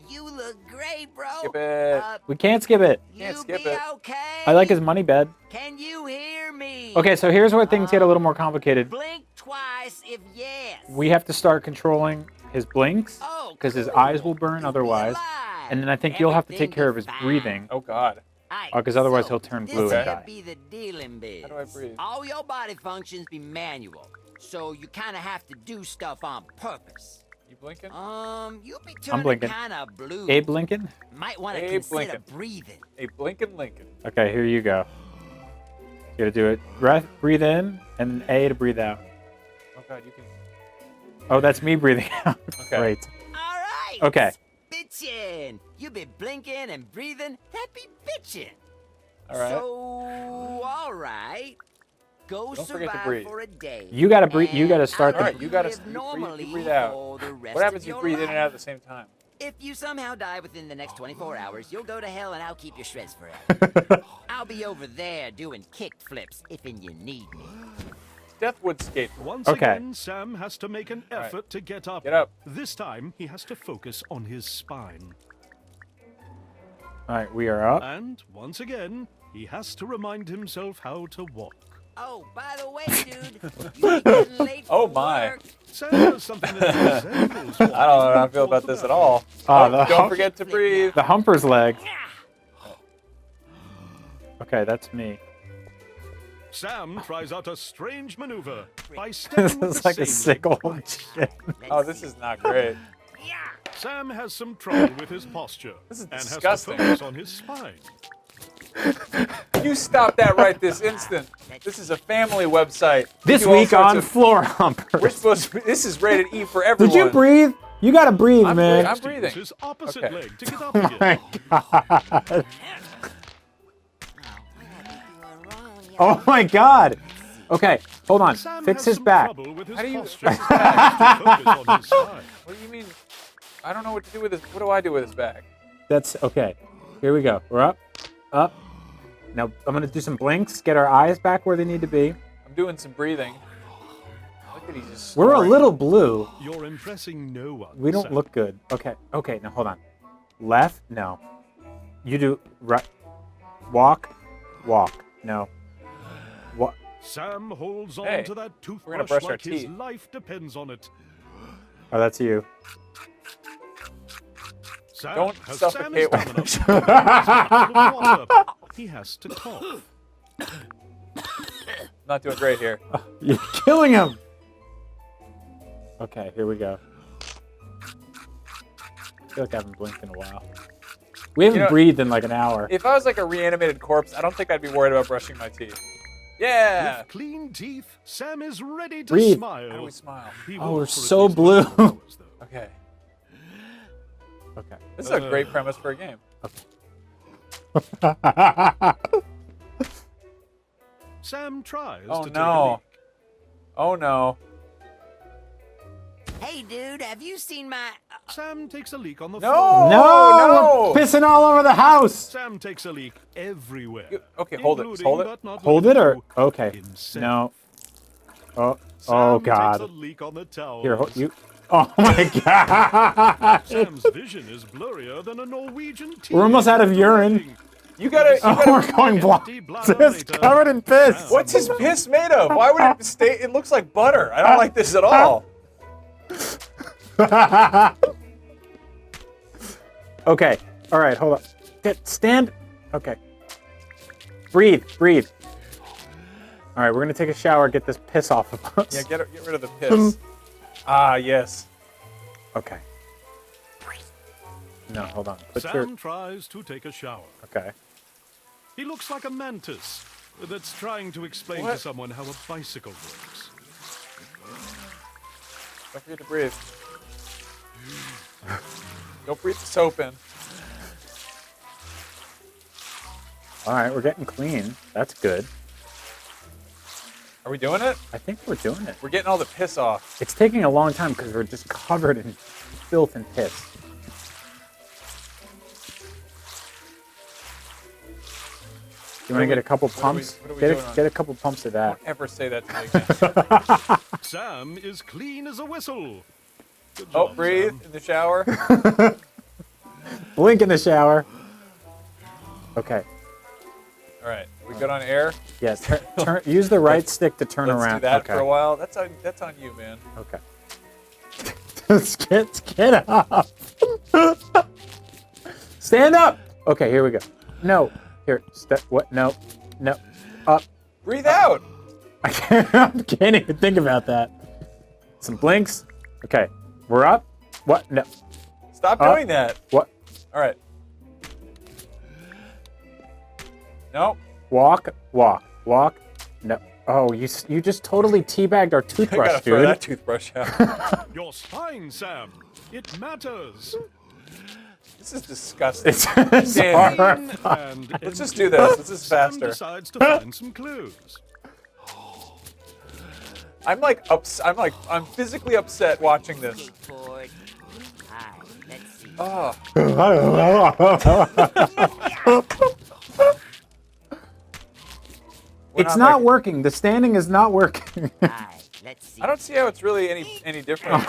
Speaker 4: You look great, bro.
Speaker 1: Skip it.
Speaker 2: We can't skip it.
Speaker 1: Can't
Speaker 4: You
Speaker 1: skip
Speaker 4: be
Speaker 1: it.
Speaker 4: okay?
Speaker 2: I like his money bed.
Speaker 4: Can you hear me?
Speaker 2: Okay, so here's where things get a little more complicated.
Speaker 4: Blink twice if yes.
Speaker 2: We have to start controlling his blinks
Speaker 4: Oh,
Speaker 2: because his
Speaker 4: cool.
Speaker 2: eyes will burn
Speaker 4: You'll be
Speaker 2: otherwise.
Speaker 4: alive.
Speaker 2: And then I think you'll have to take
Speaker 4: Everything
Speaker 2: care of his
Speaker 4: is fine.
Speaker 2: breathing.
Speaker 1: Oh God.
Speaker 4: Aight,
Speaker 2: because otherwise
Speaker 4: so
Speaker 2: he'll turn
Speaker 4: this
Speaker 2: blue
Speaker 1: and
Speaker 4: here
Speaker 2: die.
Speaker 4: be the dealing biz.
Speaker 1: How do I breathe?
Speaker 4: All your body functions be manual, so you kind of have to do stuff on purpose.
Speaker 1: You blinking?
Speaker 4: You be
Speaker 2: I'm
Speaker 4: turning
Speaker 2: blinking.
Speaker 4: kind of blue.
Speaker 2: Abe Lincoln?
Speaker 4: Might want to
Speaker 1: Abe
Speaker 4: consider
Speaker 1: Lincoln.
Speaker 4: breathing.
Speaker 1: A blinking Lincoln.
Speaker 2: Okay, here you go. You gotta do it. Breathe in, and then A to breathe out.
Speaker 1: Oh God, you can.
Speaker 2: Oh, that's me breathing out.
Speaker 1: Okay.
Speaker 2: Great.
Speaker 4: All right.
Speaker 2: Okay.
Speaker 4: Bitchin'. You be blinking and breathing. That be bitchin'.
Speaker 1: All right.
Speaker 4: So, all right. Go
Speaker 1: Don't forget to
Speaker 4: survive
Speaker 1: breathe.
Speaker 4: for a day.
Speaker 2: You gotta breathe. You gotta start
Speaker 1: All
Speaker 2: the.
Speaker 1: right, you gotta
Speaker 4: live
Speaker 1: you
Speaker 4: normally
Speaker 1: breathe out.
Speaker 4: for the rest
Speaker 1: What happens
Speaker 4: of
Speaker 1: if you
Speaker 4: your
Speaker 1: breathe in and
Speaker 4: life.
Speaker 1: out at the same time?
Speaker 4: If you somehow die within the next 24 hours, you'll go to hell and I'll keep your shreds forever. I'll be over there doing kick flips if and you need me.
Speaker 1: Deathwood skate.
Speaker 3: Once
Speaker 2: Okay.
Speaker 3: again, Sam has to make an
Speaker 1: right.
Speaker 3: effort to get up.
Speaker 1: Get up.
Speaker 3: This time, he has to focus on his spine.
Speaker 2: All right, we are up.
Speaker 3: And once again, he has to remind himself how to walk.
Speaker 4: Oh, by the way, dude, you're getting late
Speaker 1: Oh,
Speaker 4: for
Speaker 1: my.
Speaker 4: work.
Speaker 3: Sam has something that resembles walking.
Speaker 1: I don't know how I feel about this at all.
Speaker 2: The
Speaker 1: Don't forget to breathe.
Speaker 2: The humper's leg. Okay, that's me.
Speaker 3: Sam tries out a strange maneuver by
Speaker 2: This
Speaker 3: stepping with
Speaker 2: is
Speaker 3: the
Speaker 2: like a
Speaker 3: same
Speaker 2: sick
Speaker 3: leg
Speaker 2: old
Speaker 3: twice.
Speaker 2: shit.
Speaker 1: Oh, this is not great.
Speaker 3: Sam has some trouble with his posture
Speaker 1: This is
Speaker 3: and has
Speaker 1: disgusting.
Speaker 3: to focus on his spine.
Speaker 1: You stop that right this instant. This is a family website. We
Speaker 2: This
Speaker 1: do all
Speaker 2: week
Speaker 1: sorts
Speaker 2: on
Speaker 1: of-
Speaker 2: Floor
Speaker 1: We're
Speaker 2: Humpers.
Speaker 1: supposed to. This is rated E for everyone.
Speaker 2: Did you breathe? You gotta breathe,
Speaker 1: I'm
Speaker 2: man.
Speaker 1: I'm
Speaker 3: He uses
Speaker 1: breathing.
Speaker 3: his opposite
Speaker 1: Okay.
Speaker 3: leg to get up
Speaker 2: Oh
Speaker 3: again.
Speaker 2: my god. Oh my god. Okay, hold on.
Speaker 3: Sam
Speaker 2: Fix
Speaker 3: has
Speaker 2: his
Speaker 3: some
Speaker 2: back.
Speaker 3: trouble with his
Speaker 1: How do you
Speaker 3: posture.
Speaker 1: fix his back?
Speaker 3: To focus on his spine.
Speaker 1: What do you mean? I don't know what to do with this. What do I do with this bag?
Speaker 2: That's okay. Here we go. We're up. Up. Now I'm gonna do some blinks, get our eyes back where they need to be.
Speaker 1: I'm doing some breathing. Look at he's just.
Speaker 2: We're a
Speaker 1: snoring.
Speaker 2: little blue.
Speaker 3: You're impressing no one.
Speaker 2: We don't
Speaker 3: Sam.
Speaker 2: look good. Okay. Okay, now hold on. Left? No. You do right. Walk. Walk. No. What?
Speaker 3: Sam holds on
Speaker 1: Hey,
Speaker 3: to that
Speaker 1: we're gonna
Speaker 3: toothbrush
Speaker 1: brush our
Speaker 3: like his
Speaker 1: teeth.
Speaker 3: life depends on it.
Speaker 2: Oh, that's you.
Speaker 3: Sam
Speaker 1: Don't
Speaker 3: has
Speaker 1: suffocate
Speaker 3: stamina.
Speaker 1: while
Speaker 3: He has to cough.
Speaker 1: Not doing great here.
Speaker 2: You're killing him. Okay, here we go. I feel like I haven't blinked in a while. We haven't
Speaker 1: You know,
Speaker 2: breathed in like an hour.
Speaker 1: If I was like a reanimated corpse, I don't think I'd be worried about brushing my teeth. Yeah.
Speaker 3: With clean teeth, Sam is ready to
Speaker 2: Breathe.
Speaker 3: smile.
Speaker 1: How do we smile?
Speaker 3: He
Speaker 2: Oh,
Speaker 3: won't
Speaker 2: we're
Speaker 3: for at
Speaker 2: so
Speaker 3: least
Speaker 2: blue.
Speaker 3: a few hours, though.
Speaker 1: Okay.
Speaker 2: Okay.
Speaker 1: This is a great premise for a game.
Speaker 3: Sam tries
Speaker 1: Oh
Speaker 3: to take a
Speaker 1: no.
Speaker 3: leak.
Speaker 1: Oh no.
Speaker 4: Hey, dude, have you seen my...
Speaker 3: Sam takes a leak on the
Speaker 1: No.
Speaker 3: floor.
Speaker 2: No! We're pissing all over the house.
Speaker 3: Sam takes a leak everywhere.
Speaker 1: Okay, hold it. Just hold it.
Speaker 3: including, but not
Speaker 2: Hold it or
Speaker 3: limited to,
Speaker 2: okay.
Speaker 3: himself.
Speaker 2: No. Oh.
Speaker 3: Sam
Speaker 2: Oh
Speaker 3: takes a
Speaker 2: God.
Speaker 3: leak on the towel.
Speaker 2: Here, you. Oh my God.
Speaker 3: Sam's vision is blurrier than a Norwegian
Speaker 2: We're almost out of urine.
Speaker 1: You gotta.
Speaker 2: Oh, we're going blind.
Speaker 3: Empty bladder
Speaker 2: It's
Speaker 3: later.
Speaker 2: covered in piss.
Speaker 1: What's his piss made of? Why would it stay? It looks like butter. I don't like this at all.
Speaker 2: Okay. All right. Hold on. Stand. Okay. Breathe. Breathe. All right. We're gonna take a shower. Get this piss off of us.
Speaker 1: Yeah, get rid of the piss. Ah, yes.
Speaker 2: Okay. No, hold on. Put
Speaker 3: Sam
Speaker 2: your.
Speaker 3: tries to take a shower.
Speaker 2: Okay.
Speaker 3: He looks like a mantis that's trying to explain to
Speaker 1: What?
Speaker 3: someone how a bicycle works.
Speaker 1: Don't forget to breathe. Don't breathe the soap in.
Speaker 2: All right. We're getting clean. That's good.
Speaker 1: Are we doing it?
Speaker 2: I think we're doing it.
Speaker 1: We're getting all the piss off.
Speaker 2: It's taking a long time because we're just covered in filth and piss. You want to get a couple pumps?
Speaker 1: what are we
Speaker 2: Get
Speaker 1: doing on-
Speaker 2: get a couple pumps of that.
Speaker 1: Don't ever say that to me again.
Speaker 3: Sam is clean as a whistle. Good
Speaker 1: Oh,
Speaker 3: job,
Speaker 1: breathe
Speaker 3: Sam.
Speaker 1: in the shower.
Speaker 2: Blink in the shower. Okay.
Speaker 1: All right, we good on air?
Speaker 2: Yeah. Turn. Use the right stick to turn
Speaker 1: Let's
Speaker 2: around.
Speaker 1: do that
Speaker 2: okay.
Speaker 1: for a while. That's on you, man.
Speaker 2: Okay. Get up. Stand up. Okay. Here we go. No. Here. Step. What? No. No. Up.
Speaker 1: Breathe out.
Speaker 2: I can't even think about that. Some blinks. Okay. We're up. What? No.
Speaker 1: Stop
Speaker 2: Up.
Speaker 1: doing that.
Speaker 2: What?
Speaker 1: All right. No.
Speaker 2: Walk. Walk. Walk.
Speaker 5: No. Oh, you just totally teabagged our
Speaker 1: I
Speaker 5: toothbrush,
Speaker 1: gotta throw
Speaker 5: dude.
Speaker 1: that toothbrush out.
Speaker 3: You're fine, Sam. It matters.
Speaker 1: This is disgusting.
Speaker 5: It's
Speaker 1: Damn.
Speaker 5: hard.
Speaker 3: And
Speaker 1: Let's just do this. This is
Speaker 3: Sam
Speaker 1: faster.
Speaker 3: decides to find some clues.
Speaker 1: I'm physically upset watching this.
Speaker 4: Board. Hi, let's see.
Speaker 1: Oh.
Speaker 5: It's not working. The standing is not working.
Speaker 4: Hi, let's see.
Speaker 1: I don't see how it's really any different.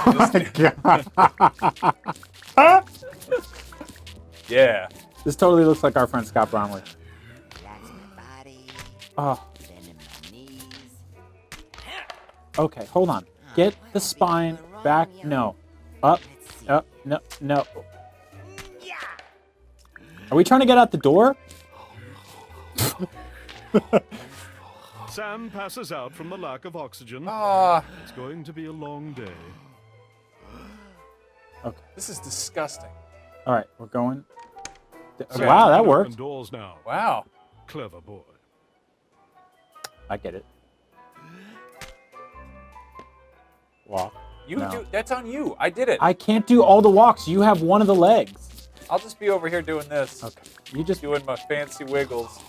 Speaker 1: Yeah.
Speaker 5: This totally looks like our friend Scott Bromley.
Speaker 4: Relax my body.
Speaker 5: Oh,
Speaker 4: Bending my knees.
Speaker 5: okay. Hold on. Get the spine back. No. Up. Up. No. No.
Speaker 4: Yeah.
Speaker 5: Are we trying to get out the door?
Speaker 3: Sam passes out from the lack of oxygen.
Speaker 1: Ah,
Speaker 3: It's going to be a long day.
Speaker 1: this is disgusting.
Speaker 5: All right, we're going.
Speaker 1: Okay.
Speaker 5: Wow, that
Speaker 3: Open
Speaker 5: worked.
Speaker 3: doors now.
Speaker 1: Wow.
Speaker 3: Clever boy.
Speaker 5: I get it. Walk.
Speaker 1: You
Speaker 5: No.
Speaker 1: do. That's on you. I did it.
Speaker 5: I can't do all the walks. You have one of the legs.
Speaker 1: I'll just be over here doing this.
Speaker 5: Okay. You just
Speaker 1: Doing my fancy wiggles.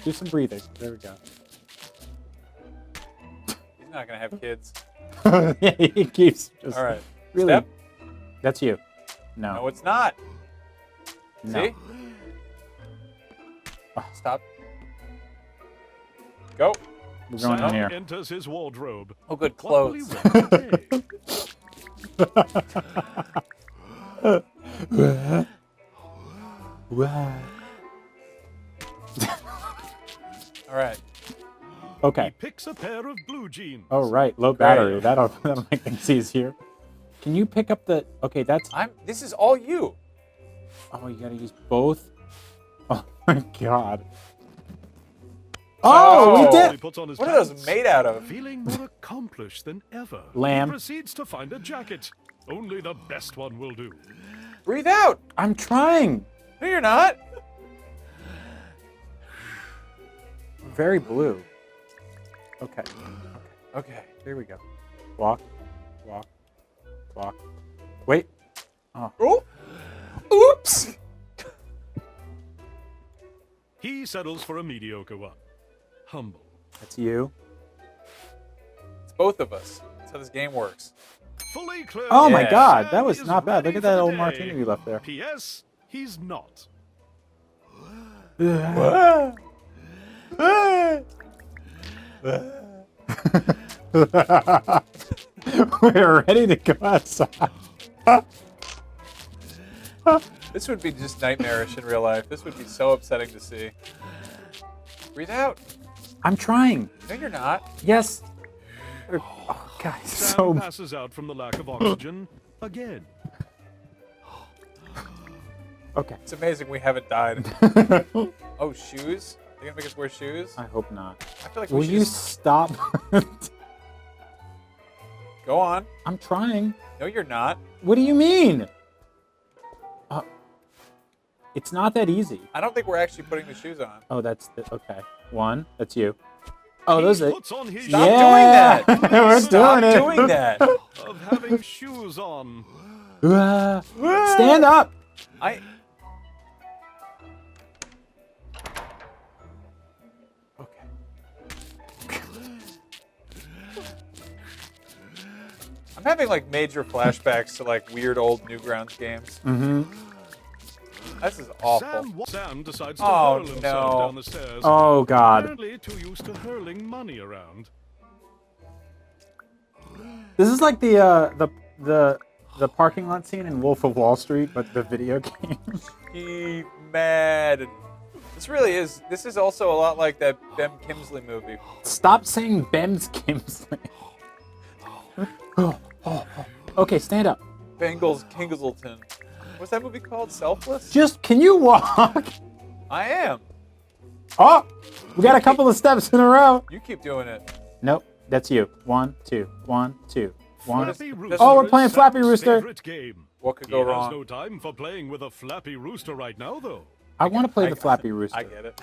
Speaker 5: do some breathing. There we go.
Speaker 1: He's not gonna have kids.
Speaker 5: Yeah, he keeps just.
Speaker 1: All right.
Speaker 5: Really?
Speaker 1: Step.
Speaker 5: That's you.
Speaker 1: No,
Speaker 5: No.
Speaker 1: it's not.
Speaker 5: No.
Speaker 1: See? Stop. Go.
Speaker 5: We're going in
Speaker 3: Sam
Speaker 5: here.
Speaker 3: enters his wardrobe.
Speaker 1: Oh, good
Speaker 3: What will he
Speaker 1: clothes.
Speaker 3: wear today?
Speaker 5: Wow.
Speaker 1: All right.
Speaker 5: Okay.
Speaker 3: Picks a pair of blue jeans.
Speaker 5: Oh right, low battery. That'll make things easier. Can you pick up the? Okay, that's.
Speaker 1: This is all you.
Speaker 5: Oh, you gotta use both. Oh my god. Oh, we
Speaker 3: He
Speaker 5: did.
Speaker 3: puts on his
Speaker 1: What are
Speaker 3: pants.
Speaker 1: those made out of?
Speaker 3: Feeling more accomplished than ever.
Speaker 5: Lamb.
Speaker 3: He proceeds to find a jacket. Only the best one will do.
Speaker 1: Breathe out.
Speaker 5: I'm trying.
Speaker 1: No, you're not.
Speaker 5: Very blue. Okay.
Speaker 1: Okay.
Speaker 5: Here we go. Walk. Walk. Walk. Wait.
Speaker 1: Oh. Oops.
Speaker 3: He settles for a mediocre one. Humble.
Speaker 5: That's you.
Speaker 1: It's both of us. That's how this game works.
Speaker 3: Fully clear.
Speaker 5: Oh my
Speaker 1: Yeah.
Speaker 5: god, that
Speaker 3: Sam
Speaker 5: was
Speaker 3: is
Speaker 5: not bad. Look
Speaker 3: ready
Speaker 5: at that
Speaker 3: for
Speaker 5: old
Speaker 3: the
Speaker 5: martini
Speaker 3: day.
Speaker 5: we left there.
Speaker 3: P.S. He's not.
Speaker 5: We're ready to go outside.
Speaker 1: This would be just nightmarish in real life. This would be so upsetting to see. Breathe out.
Speaker 5: I'm trying.
Speaker 1: No, you're not.
Speaker 5: Yes. Oh, God, it's
Speaker 3: Sam
Speaker 5: so.
Speaker 3: passes out from the lack of oxygen again.
Speaker 5: Okay.
Speaker 1: It's amazing we haven't died. Oh, shoes? They're gonna make us wear shoes?
Speaker 5: I hope not.
Speaker 1: I feel like
Speaker 5: Will
Speaker 1: we should
Speaker 5: you
Speaker 1: just
Speaker 5: stop?
Speaker 1: go on.
Speaker 5: I'm trying.
Speaker 1: No, you're not.
Speaker 5: What do you mean? It's not that easy.
Speaker 1: I don't think we're actually putting the shoes on.
Speaker 5: Oh, that's the, okay. One. That's you. Oh, those
Speaker 3: He
Speaker 5: are.
Speaker 3: puts on his
Speaker 1: Stop
Speaker 5: Yeah,
Speaker 1: doing that.
Speaker 5: we're
Speaker 1: Stop
Speaker 5: doing it.
Speaker 1: doing that.
Speaker 3: of having shoes on.
Speaker 5: Stand up.
Speaker 1: I. Okay. I'm having like major flashbacks to like weird old Newgrounds games.
Speaker 5: Mm-hmm.
Speaker 1: This is awful.
Speaker 3: Sam decides to
Speaker 1: Oh,
Speaker 3: hurl himself
Speaker 1: no.
Speaker 3: down the stairs.
Speaker 5: Oh God.
Speaker 3: Apparently too used to hurling money around.
Speaker 5: This is like the parking lot scene in Wolf of Wall Street, but the video game.
Speaker 1: He mad. This really is. This is also a lot like that Ben Kingsley movie.
Speaker 5: Stop saying Bems Kingsley. Okay, stand up.
Speaker 1: Bengals Kingleton. What's that movie called? Selfless?
Speaker 5: Just can you walk?
Speaker 1: I am.
Speaker 5: Oh, we got a couple of steps in a row.
Speaker 1: You keep doing it.
Speaker 5: Nope, that's you. 1, 2, 1, 2, 1.
Speaker 3: Flappy Rooster
Speaker 5: Oh, we're
Speaker 3: is
Speaker 5: playing Flappy
Speaker 3: Sam's
Speaker 5: Rooster.
Speaker 3: favorite game.
Speaker 1: What could
Speaker 3: He
Speaker 1: go
Speaker 3: has
Speaker 1: wrong?
Speaker 3: no time for playing with a Flappy Rooster right now, though.
Speaker 5: I want to play the Flappy Rooster.
Speaker 1: I get it.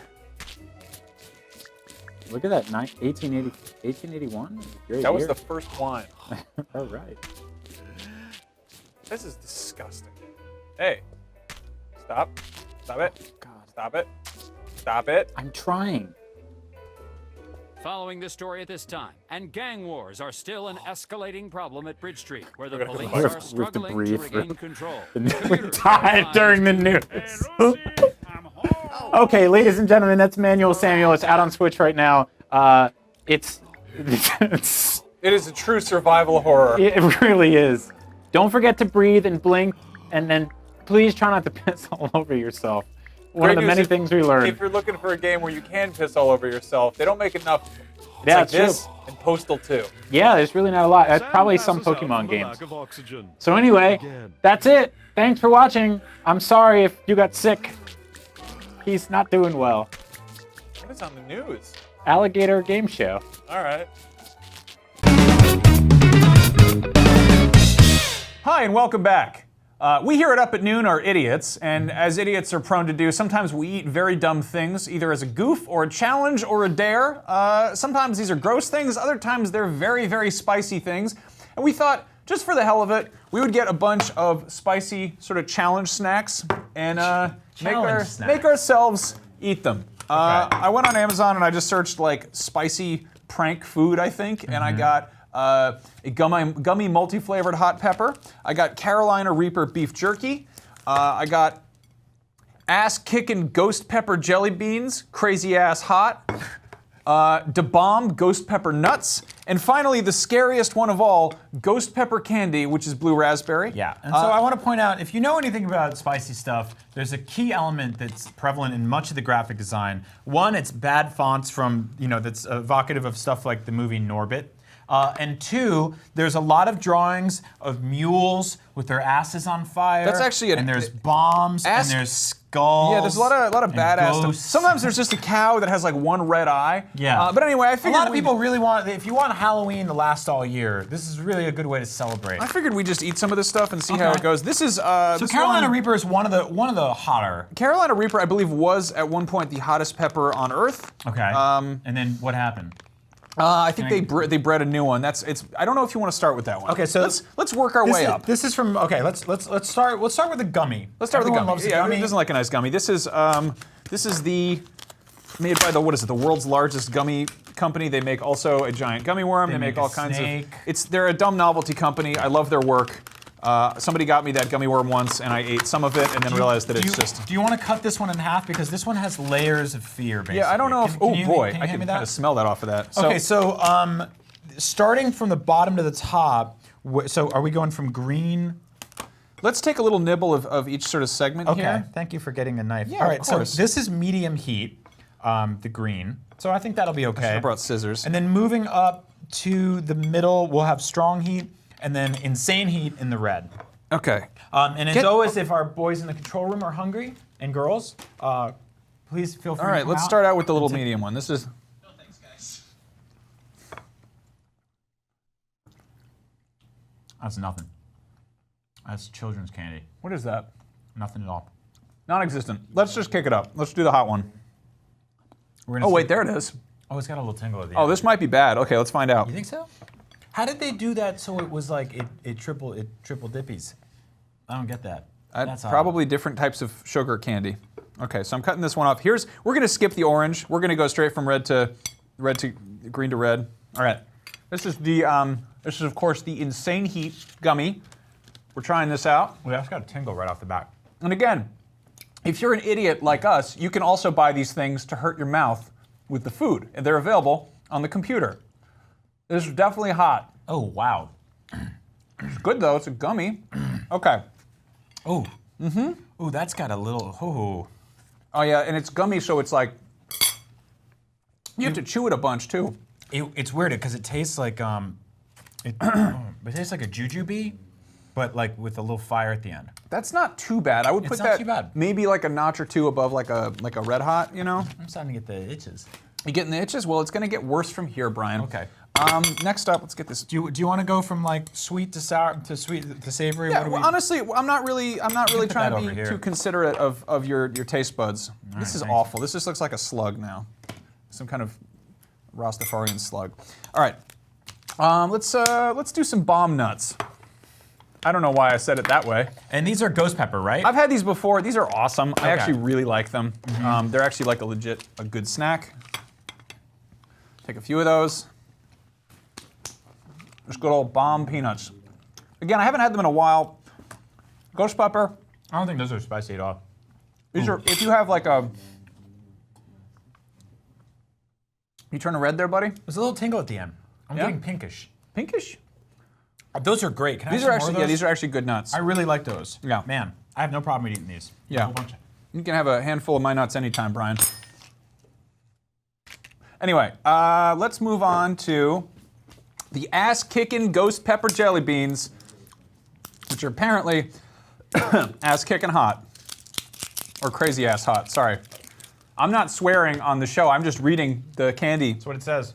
Speaker 5: Look at that, 1881? Great
Speaker 1: That was
Speaker 5: year.
Speaker 1: the first wine.
Speaker 5: All right.
Speaker 1: This is disgusting. Hey, stop. Stop it.
Speaker 5: God.
Speaker 1: Stop it. Stop it.
Speaker 5: I'm trying.
Speaker 6: Following this story at this time, and gang wars are still an escalating problem at Bridge Street, where the police
Speaker 5: We have
Speaker 6: are
Speaker 5: to
Speaker 6: struggling to
Speaker 5: breathe
Speaker 6: regain
Speaker 5: through
Speaker 6: control.
Speaker 5: The news. We
Speaker 6: Commuters
Speaker 5: died
Speaker 6: are
Speaker 5: during the news. Okay, ladies and gentlemen, that's Manuel Samuel. It's out on Switch right now. It's
Speaker 1: It is a true survival horror.
Speaker 5: it really is. Don't forget to breathe and blink, and then please try not to piss all over yourself. One of the
Speaker 1: Great
Speaker 5: many
Speaker 1: news
Speaker 5: things we learned.
Speaker 1: If you're looking for a game where you can piss all over yourself, they don't make enough. It's
Speaker 5: Yeah,
Speaker 1: like
Speaker 5: it's true.
Speaker 1: this and Postal 2.
Speaker 5: Yeah, there's really not a lot. That's
Speaker 3: Sam
Speaker 5: probably some
Speaker 3: passes out
Speaker 5: Pokemon
Speaker 3: from the
Speaker 5: games.
Speaker 3: lack of oxygen.
Speaker 5: So anyway,
Speaker 3: Again.
Speaker 5: that's it. Thanks for watching. I'm sorry if you got sick. He's not doing well.
Speaker 1: What is on the news?
Speaker 5: Alligator Game Show.
Speaker 1: All right. Hi, and welcome back. We here at Up at Noon are idiots, and as idiots are prone to do, sometimes we eat very dumb things, either as a goof or a challenge or a dare. Sometimes these are gross things, other times they're very, very spicy things. And we thought, just for the hell of it, we would get a bunch of spicy sort of challenge snacks and make ourselves eat them. I went on Amazon and I just searched like spicy prank food, I think, and I got a gummy multi-flavored hot pepper. I got Carolina Reaper beef jerky. I got ass-kicking ghost pepper jelly beans, crazy ass hot. Da Bomb ghost pepper nuts. And finally, the scariest one of all, ghost pepper candy, which is blue raspberry.
Speaker 2: Yeah, and so I want to point out, if you know anything about spicy stuff, there's a key element that's prevalent in much of the graphic design. One, it's bad fonts from, that's evocative of stuff like the movie Norbit. And two, there's a lot of drawings of mules with their asses on fire.
Speaker 1: That's actually
Speaker 2: and there's bombs and there's skulls.
Speaker 1: Yeah, there's a lot of
Speaker 2: and
Speaker 1: badass stuff.
Speaker 2: ghosts.
Speaker 1: Sometimes there's just a cow that has like one red eye.
Speaker 2: Yeah.
Speaker 1: But anyway, I
Speaker 2: A
Speaker 1: figured
Speaker 2: lot of people really want, if you want Halloween to last all year, this is really a good way to celebrate.
Speaker 1: I figured we'd just eat some of this stuff and see how
Speaker 2: Okay.
Speaker 1: it goes. This is
Speaker 2: So
Speaker 1: this
Speaker 2: Carolina
Speaker 1: one-
Speaker 2: Reaper is one of the hotter.
Speaker 1: Carolina Reaper, I believe, was at one point the hottest pepper on Earth.
Speaker 2: Okay. And then what happened?
Speaker 1: I think they bred a new one. I don't know if you want to start with that one.
Speaker 2: Okay, so
Speaker 1: let's work our way up.
Speaker 2: This is from let's start with the gummy.
Speaker 1: Let's start with the
Speaker 2: Everyone
Speaker 1: gummy.
Speaker 2: loves the
Speaker 1: Yeah,
Speaker 2: gummy.
Speaker 1: who doesn't like a nice gummy? This is the made by the world's largest gummy company. They make also a giant gummy worm. They make
Speaker 2: make
Speaker 1: all
Speaker 2: a
Speaker 1: kinds
Speaker 2: snake.
Speaker 1: of. They're a dumb novelty company. I love their work. Somebody got me that gummy worm once, and I ate some of it, and then realized that it's just.
Speaker 2: Do you want to cut this one in half because this one has layers of fear? Basically.
Speaker 1: Yeah, I don't know if.
Speaker 2: Can
Speaker 1: Oh
Speaker 2: you-
Speaker 1: boy,
Speaker 2: can you
Speaker 1: I
Speaker 2: hand
Speaker 1: can
Speaker 2: me
Speaker 1: kind
Speaker 2: that?
Speaker 1: of smell that off of that.
Speaker 2: Okay, so starting from the bottom to the top. So are we going from green?
Speaker 1: Let's take a little nibble of each sort of segment
Speaker 2: Okay.
Speaker 1: here.
Speaker 2: Thank you for getting a knife.
Speaker 1: Yeah,
Speaker 2: All
Speaker 1: of
Speaker 2: right. So
Speaker 1: course.
Speaker 2: this is medium heat, the green. So I think that'll be okay.
Speaker 1: I brought scissors.
Speaker 2: And then moving up to the middle, we'll have strong heat, and then insane heat in the red.
Speaker 1: Okay.
Speaker 2: And as always, if our boys in the control room are hungry, and girls, please feel free
Speaker 1: All right,
Speaker 2: to come
Speaker 1: let's
Speaker 2: out.
Speaker 1: start out with the little medium one. This is.
Speaker 2: That's nothing. That's children's candy.
Speaker 1: What is that?
Speaker 2: Nothing at all.
Speaker 1: Non-existent. Let's just kick it up. Let's do the hot one.
Speaker 2: We're gonna
Speaker 1: Oh
Speaker 2: see-
Speaker 1: wait, there it is.
Speaker 2: Oh, it's got a little tingle at the
Speaker 1: Oh,
Speaker 2: end.
Speaker 1: this might be bad. Okay, let's find out.
Speaker 2: You think so? How did they do that so it was like it triple dippies? I don't get that. That's odd.
Speaker 1: Probably different types of sugar candy. Okay, so I'm cutting this one off. We're gonna skip the orange. We're gonna go straight from red to green to red. All right. This is of course the Insane Heat gummy. We're trying this out.
Speaker 2: Well, that's got a tingle right off the bat.
Speaker 1: And again, if you're an idiot like us, you can also buy these things to hurt your mouth with the food. And they're available on the computer. This is definitely hot.
Speaker 2: Oh wow.
Speaker 1: It's good though, it's a gummy. Okay.
Speaker 2: Oh. Mm-hmm. Oh, that's got a little.
Speaker 1: Oh yeah, and it's gummy, so it's like, you have to chew it a bunch too.
Speaker 2: It's weird because it tastes like it tastes like a jujube, but like with a little fire at the end.
Speaker 1: That's not too bad. I would put
Speaker 2: It's not
Speaker 1: that
Speaker 2: too bad.
Speaker 1: maybe like a notch or two above like a Red Hot, you know?
Speaker 2: I'm starting to get the itches.
Speaker 1: You getting the itches? Well, it's gonna get worse from here, Brian.
Speaker 2: Okay.
Speaker 1: Next up, let's get this.
Speaker 2: Do you want to go from like sweet to sour to sweet to savory?
Speaker 1: Yeah,
Speaker 2: What do
Speaker 1: well,
Speaker 2: we...
Speaker 1: honestly, I'm not really
Speaker 2: that
Speaker 1: trying to
Speaker 2: over
Speaker 1: be
Speaker 2: here.
Speaker 1: too considerate of your taste buds. This is
Speaker 2: thanks.
Speaker 1: awful. This just looks like a slug now. Some kind of Rastafarian slug. All right, let's do some bomb nuts. I don't know why I said it that way.
Speaker 2: And these are ghost pepper, right?
Speaker 1: I've had these before. These are awesome. I
Speaker 2: Okay.
Speaker 1: actually really like them. They're actually like a good snack. Take a few of those. Just good old bomb peanuts. Again, I haven't had them in a while. Ghost pepper.
Speaker 2: I don't think those are spicy at all.
Speaker 1: These are, if you have like a, you turn a red there, buddy?
Speaker 2: There's a little tingle at the end. I'm
Speaker 1: Yeah?
Speaker 2: getting pinkish.
Speaker 1: Pinkish?
Speaker 2: Those are great. Can I
Speaker 1: These
Speaker 2: have
Speaker 1: are
Speaker 2: some more
Speaker 1: actually,
Speaker 2: of
Speaker 1: yeah,
Speaker 2: those?
Speaker 1: these are actually good nuts.
Speaker 2: I really like those.
Speaker 1: Yeah.
Speaker 2: Man, I have no problem eating these.
Speaker 1: Yeah.
Speaker 2: A whole bunch of-
Speaker 1: You can have a handful of my nuts anytime, Brian. Anyway, let's move on to the ass-kicking ghost pepper jelly beans, which are apparently ass-kicking hot. Or crazy-ass hot, sorry. I'm not swearing on the show, I'm just reading the candy.
Speaker 2: That's what it says.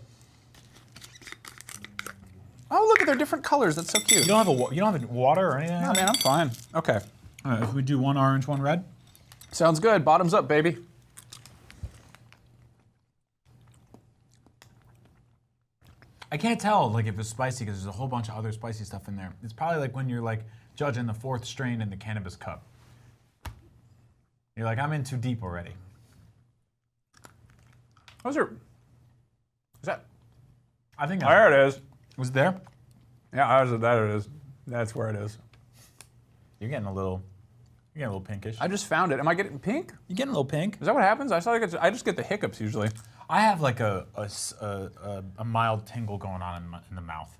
Speaker 1: Oh, look at their different colors, that's so cute.
Speaker 2: You don't have water or anything?
Speaker 1: No, man, I'm fine. Okay,
Speaker 2: If we do one orange, one red.
Speaker 1: sounds good. Bottoms up, baby.
Speaker 2: I can't tell like if it's spicy because there's a whole bunch of other spicy stuff in there. It's probably like when you're like judging the 4th strain in the cannabis cup. You're like, I'm in too deep already.
Speaker 1: Those are, is that,
Speaker 2: I think that's,
Speaker 1: there it is.
Speaker 2: was it there?
Speaker 1: Yeah, there it is. That's where it is.
Speaker 2: You're getting a little pinkish.
Speaker 1: I just found it. Am I getting pink?
Speaker 2: You're getting a little pink.
Speaker 1: Is that what happens? I just get the hiccups usually.
Speaker 2: I have like a mild tingle going on in the mouth.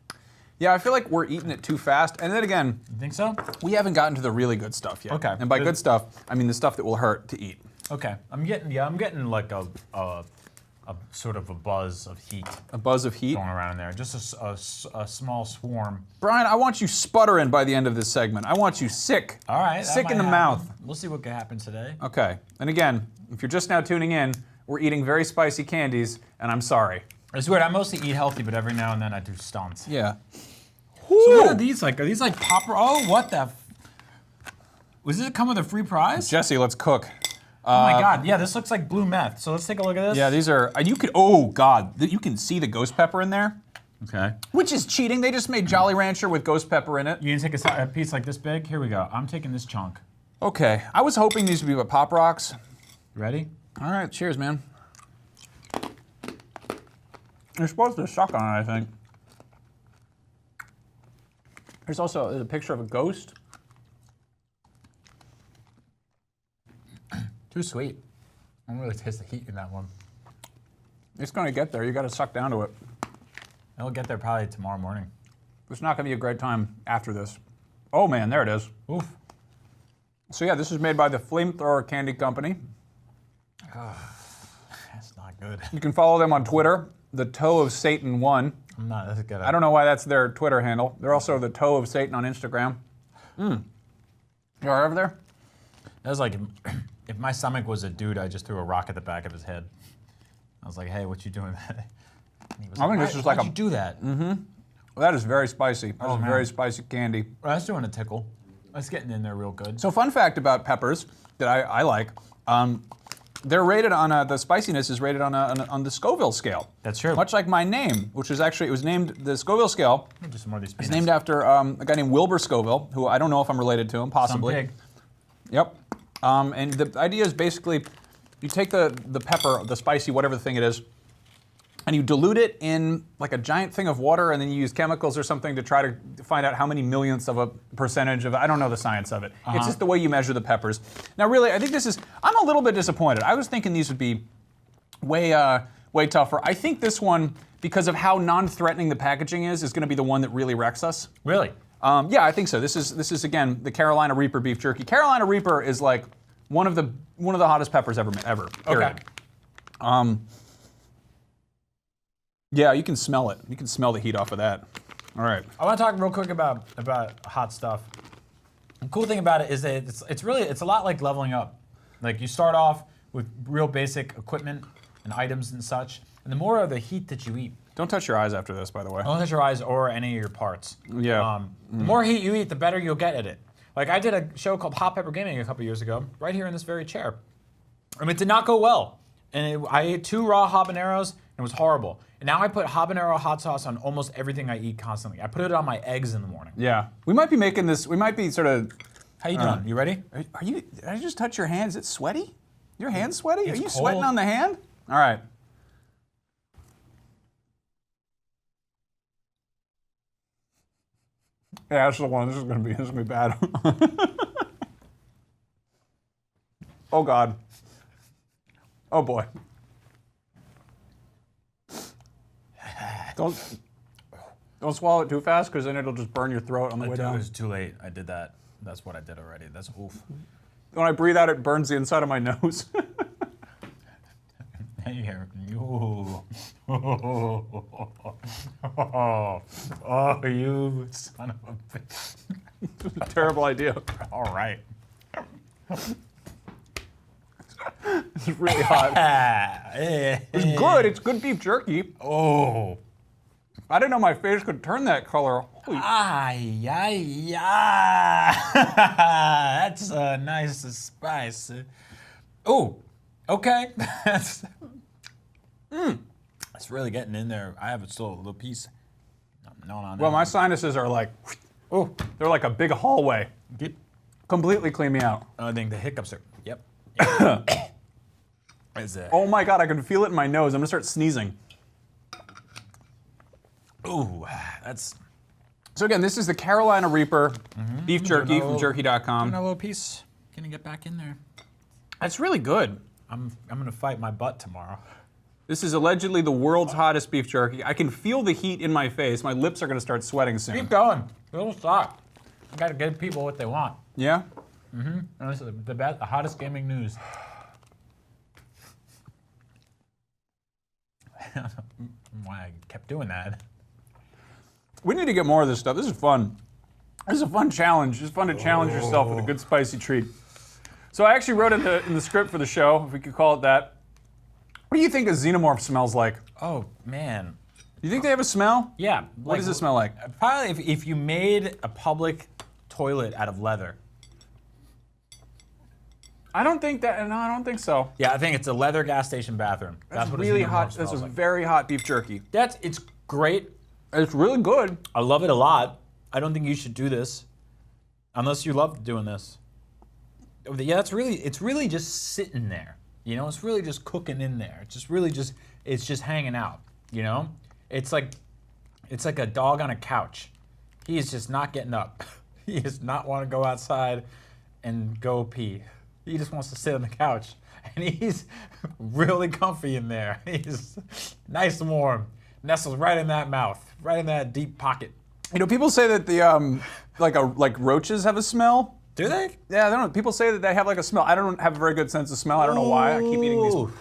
Speaker 1: Yeah, I feel like we're eating it too fast. And then again,
Speaker 2: You think so?
Speaker 1: we haven't gotten to the really good stuff yet.
Speaker 2: Okay.
Speaker 1: And by good stuff, I mean the stuff that will hurt to eat.
Speaker 2: Okay. I'm getting like a sort of a buzz of heat
Speaker 1: A buzz of heat.
Speaker 2: going around in there. Just a small swarm.
Speaker 1: Brian, I want you sputtering by the end of this segment. I want you sick.
Speaker 2: All right. that
Speaker 1: Sick in
Speaker 2: might
Speaker 1: the
Speaker 2: happen.
Speaker 1: mouth.
Speaker 2: We'll see what can happen today.
Speaker 1: Okay. And again, if you're just now tuning in, we're eating very spicy candies, and I'm sorry.
Speaker 2: It's weird. I mostly eat healthy, but every now and then I do stunts.
Speaker 1: Yeah.
Speaker 2: So what are these like? Are these like popper? Oh, what the? Was this come with a free prize?
Speaker 1: Jesse, let's cook.
Speaker 2: Oh my God! Yeah, this looks like blue meth. So let's take a look at this.
Speaker 1: Yeah, these are, you could, oh God, you can see the ghost pepper in there,
Speaker 2: Okay.
Speaker 1: which is cheating. They just made Jolly Rancher with ghost pepper in it.
Speaker 2: You can take a piece like this big. Here we go. I'm taking this chunk.
Speaker 1: Okay, I was hoping these would be what, Pop Rocks.
Speaker 2: Ready?
Speaker 1: All right, cheers, man. You're supposed to suck on it, I think. There's also a picture of a ghost.
Speaker 2: Too sweet. I don't really taste the heat in that one.
Speaker 1: It's gonna get there. You gotta suck down to it.
Speaker 2: It'll get there probably tomorrow morning.
Speaker 1: It's not gonna be a great time after this. Oh man, there it is.
Speaker 2: Oof.
Speaker 1: So yeah, this is made by the Flamethrower Candy Company.
Speaker 2: That's not good.
Speaker 1: You can follow them on Twitter, the Toe of Satan 1.
Speaker 2: I'm not. That's good.
Speaker 1: I don't know why that's their Twitter handle. They're also the Toe of Satan on Instagram. You are over there?
Speaker 2: That was like if my stomach was a dude, I just threw a rock at the back of his head. I was like, "Hey, what you doing?" And he was
Speaker 1: I think this is like
Speaker 2: why'd
Speaker 1: a-
Speaker 2: you do that?
Speaker 1: Well, that is very spicy. That's
Speaker 2: man.
Speaker 1: very spicy candy.
Speaker 2: Well, that's doing a tickle. That's getting in there real good.
Speaker 1: So fun fact about peppers that I like, they're rated on, the spiciness is rated on the Scoville scale.
Speaker 2: That's true.
Speaker 1: Much like my name, which is actually, it was named, the Scoville scale
Speaker 2: Do some more of these.
Speaker 1: is named after a guy named Wilbur Scoville, who I don't know if I'm related to him, possibly.
Speaker 2: Some pig.
Speaker 1: Yep. And the idea is basically, you take the pepper, the spicy, whatever the thing it is, and you dilute it in like a giant thing of water, and then you use chemicals or something to try to find out how many millionths of a percentage of, I don't know the science of it. It's just the way you measure the peppers. Now really, I think this is, I'm a little bit disappointed. I was thinking these would be way tougher. I think this one, because of how non-threatening the packaging is gonna be the one that really wrecks us.
Speaker 2: Really?
Speaker 1: Yeah, I think so. This is again the Carolina Reaper beef jerky. Carolina Reaper is like one of the hottest peppers ever. Period.
Speaker 2: Okay.
Speaker 1: Yeah, you can smell it. You can smell the heat off of that. All right.
Speaker 2: I want to talk real quick about hot stuff. The cool thing about it is that it's a lot like leveling up. Like you start off with real basic equipment and items and such, and the more of the heat that you eat,
Speaker 1: Don't touch your eyes after this, by the way.
Speaker 2: don't touch your eyes or any of your parts.
Speaker 1: Yeah.
Speaker 2: The more heat you eat, the better you'll get at it. Like I did a show called Hot Pepper Gaming a couple years ago, right here in this very chair. I mean, it did not go well. And I ate 2 raw habaneros It was horrible. And now I put habanero hot sauce on almost everything I eat constantly. I put it on my eggs in the morning.
Speaker 1: Yeah. We might be making this, we might be sort of...
Speaker 2: How you doing? You ready?
Speaker 1: Are you, did I just touch your hand? Is it sweaty? Your hand's sweaty?
Speaker 2: It's
Speaker 1: Are you
Speaker 2: cold.
Speaker 1: sweating on the hand? All right. Yeah, that's the one. This is gonna be bad. Oh God. Oh boy. Don't swallow it too fast, because then it'll just burn your throat on the way
Speaker 2: It
Speaker 1: down.
Speaker 2: was too late. I did that. That's what I did already. That's oof.
Speaker 1: When I breathe out, it burns the inside of my nose.
Speaker 2: Here. Ooh. Oh, you son of a bitch.
Speaker 1: Terrible idea.
Speaker 2: All right.
Speaker 1: It's really hot. It's good. It's good beef jerky.
Speaker 2: Oh.
Speaker 1: I didn't know my face could turn that color. Holy
Speaker 2: Ay, ay, ay. That's a nice spice. Oh, okay. That's really getting in there. I have still a little piece. No.
Speaker 1: Well, my sinuses are like, oh, they're like a big hallway. Completely clean me out.
Speaker 2: I think the hiccups are. Yep. Is it?
Speaker 1: Oh my God, I can feel it in my nose. I'm gonna start sneezing.
Speaker 2: Ooh, that's.
Speaker 1: So again, this is the Carolina Reaper beef jerky from jerky.com.
Speaker 2: A little piece. Gonna get back in there.
Speaker 1: That's really good.
Speaker 2: I'm gonna fight my butt tomorrow.
Speaker 1: This is allegedly the world's hottest beef jerky. I can feel the heat in my face. My lips are gonna start sweating soon.
Speaker 2: Keep going. Don't stop. I gotta give people what they want.
Speaker 1: Yeah?
Speaker 2: And this is the hottest gaming news. Why I kept doing that.
Speaker 1: We need to get more of this stuff. This is fun. This is a fun challenge. It's fun to challenge yourself with a good spicy treat. So I actually wrote in the script for the show, if we could call it that. What do you think a xenomorph smells like?
Speaker 2: Oh man.
Speaker 1: Do you think they have a smell?
Speaker 2: Yeah.
Speaker 1: What does it smell like?
Speaker 2: Probably if you made a public toilet out of leather.
Speaker 1: I don't think that. No, I don't think so.
Speaker 2: Yeah, I think it's a leather gas station bathroom.
Speaker 1: That's
Speaker 2: what
Speaker 1: really
Speaker 2: a xenomorph
Speaker 1: hot.
Speaker 2: smells
Speaker 1: That's a
Speaker 2: like.
Speaker 1: very hot beef jerky.
Speaker 2: It's great.
Speaker 1: It's really good.
Speaker 2: I love it a lot. I don't think you should do this unless you love doing this. Yeah, it's really just sitting there. You know, it's really just cooking in there. It's just hanging out. You know, it's like a dog on a couch. He is just not getting up. He does not want to go outside and go pee. He just wants to sit on the couch, and he's really comfy in there. He's nice and warm, nestles right in that mouth, right in that deep pocket.
Speaker 1: You know, people say that the like roaches have a smell.
Speaker 2: Do they?
Speaker 1: Yeah, I don't know. People say that they have like a smell. I don't have a very good sense of smell. I don't know why. I keep eating these
Speaker 2: Ooh.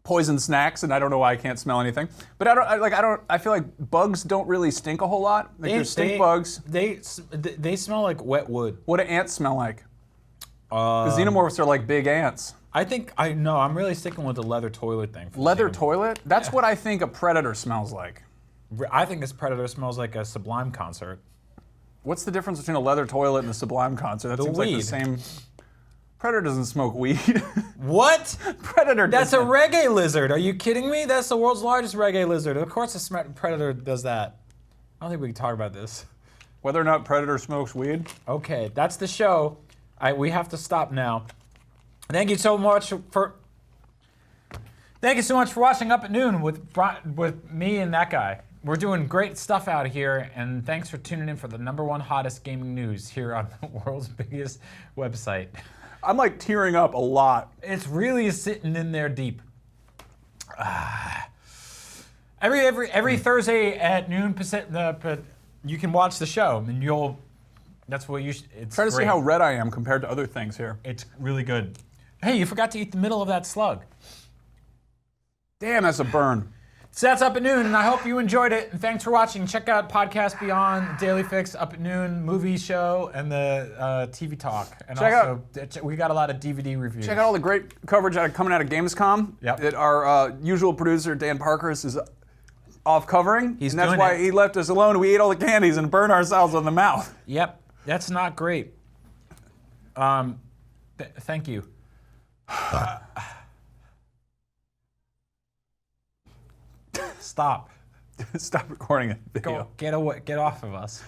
Speaker 1: poison snacks, and I don't know why I can't smell anything. But I feel like bugs don't really stink a whole lot. Like there's stink bugs.
Speaker 2: They smell like wet wood.
Speaker 1: What do ants smell like? The xenomorphs are like big ants.
Speaker 2: I'm really sticking with the leather toilet thing.
Speaker 1: Leather toilet? That's what I think a predator smells like.
Speaker 2: I think this predator smells like a Sublime concert.
Speaker 1: What's the difference between a leather toilet and a Sublime concert? That seems like the
Speaker 2: weed.
Speaker 1: same. Predator doesn't smoke weed.
Speaker 2: What?
Speaker 1: Predator
Speaker 2: That's a
Speaker 1: doesn't.
Speaker 2: reggae lizard. Are you kidding me? That's the world's largest reggae lizard. Of course a predator does that. I don't think we can talk about this.
Speaker 1: Whether or not Predator smokes weed?
Speaker 2: Okay, that's the show. We have to stop now. Thank you so much for watching Up at Noon with me and that guy. We're doing great stuff out here, and thanks for tuning in for the #1 hottest gaming news here on the world's biggest website.
Speaker 1: I'm like tearing up a lot.
Speaker 2: It's really sitting in there deep. Every Thursday at noon Pacific, you can watch the show, and that's what you should. It's
Speaker 1: Try to see
Speaker 2: great.
Speaker 1: how red I am compared to other things here.
Speaker 2: It's really good. Hey, you forgot to eat the middle of that slug.
Speaker 1: Damn, that's a burn.
Speaker 2: So that's Up at Noon, and I hope you enjoyed it. And thanks for watching. Check out Podcast Beyond, Daily Fix, Up at Noon, movie show, and the TV talk. And we got a lot of DVD reviews.
Speaker 1: Check out all the great coverage coming out of Gamescom.
Speaker 2: Yep.
Speaker 1: That our usual producer, Dan Parkhurst, is off covering.
Speaker 2: He's
Speaker 1: and that's
Speaker 2: doing
Speaker 1: why
Speaker 2: it.
Speaker 1: he left us alone. We ate all the candies and burned ourselves on the mouth.
Speaker 2: Yep, that's not great. Thank you. Stop.
Speaker 1: Stop recording a video.
Speaker 2: Go, get away, get off of us.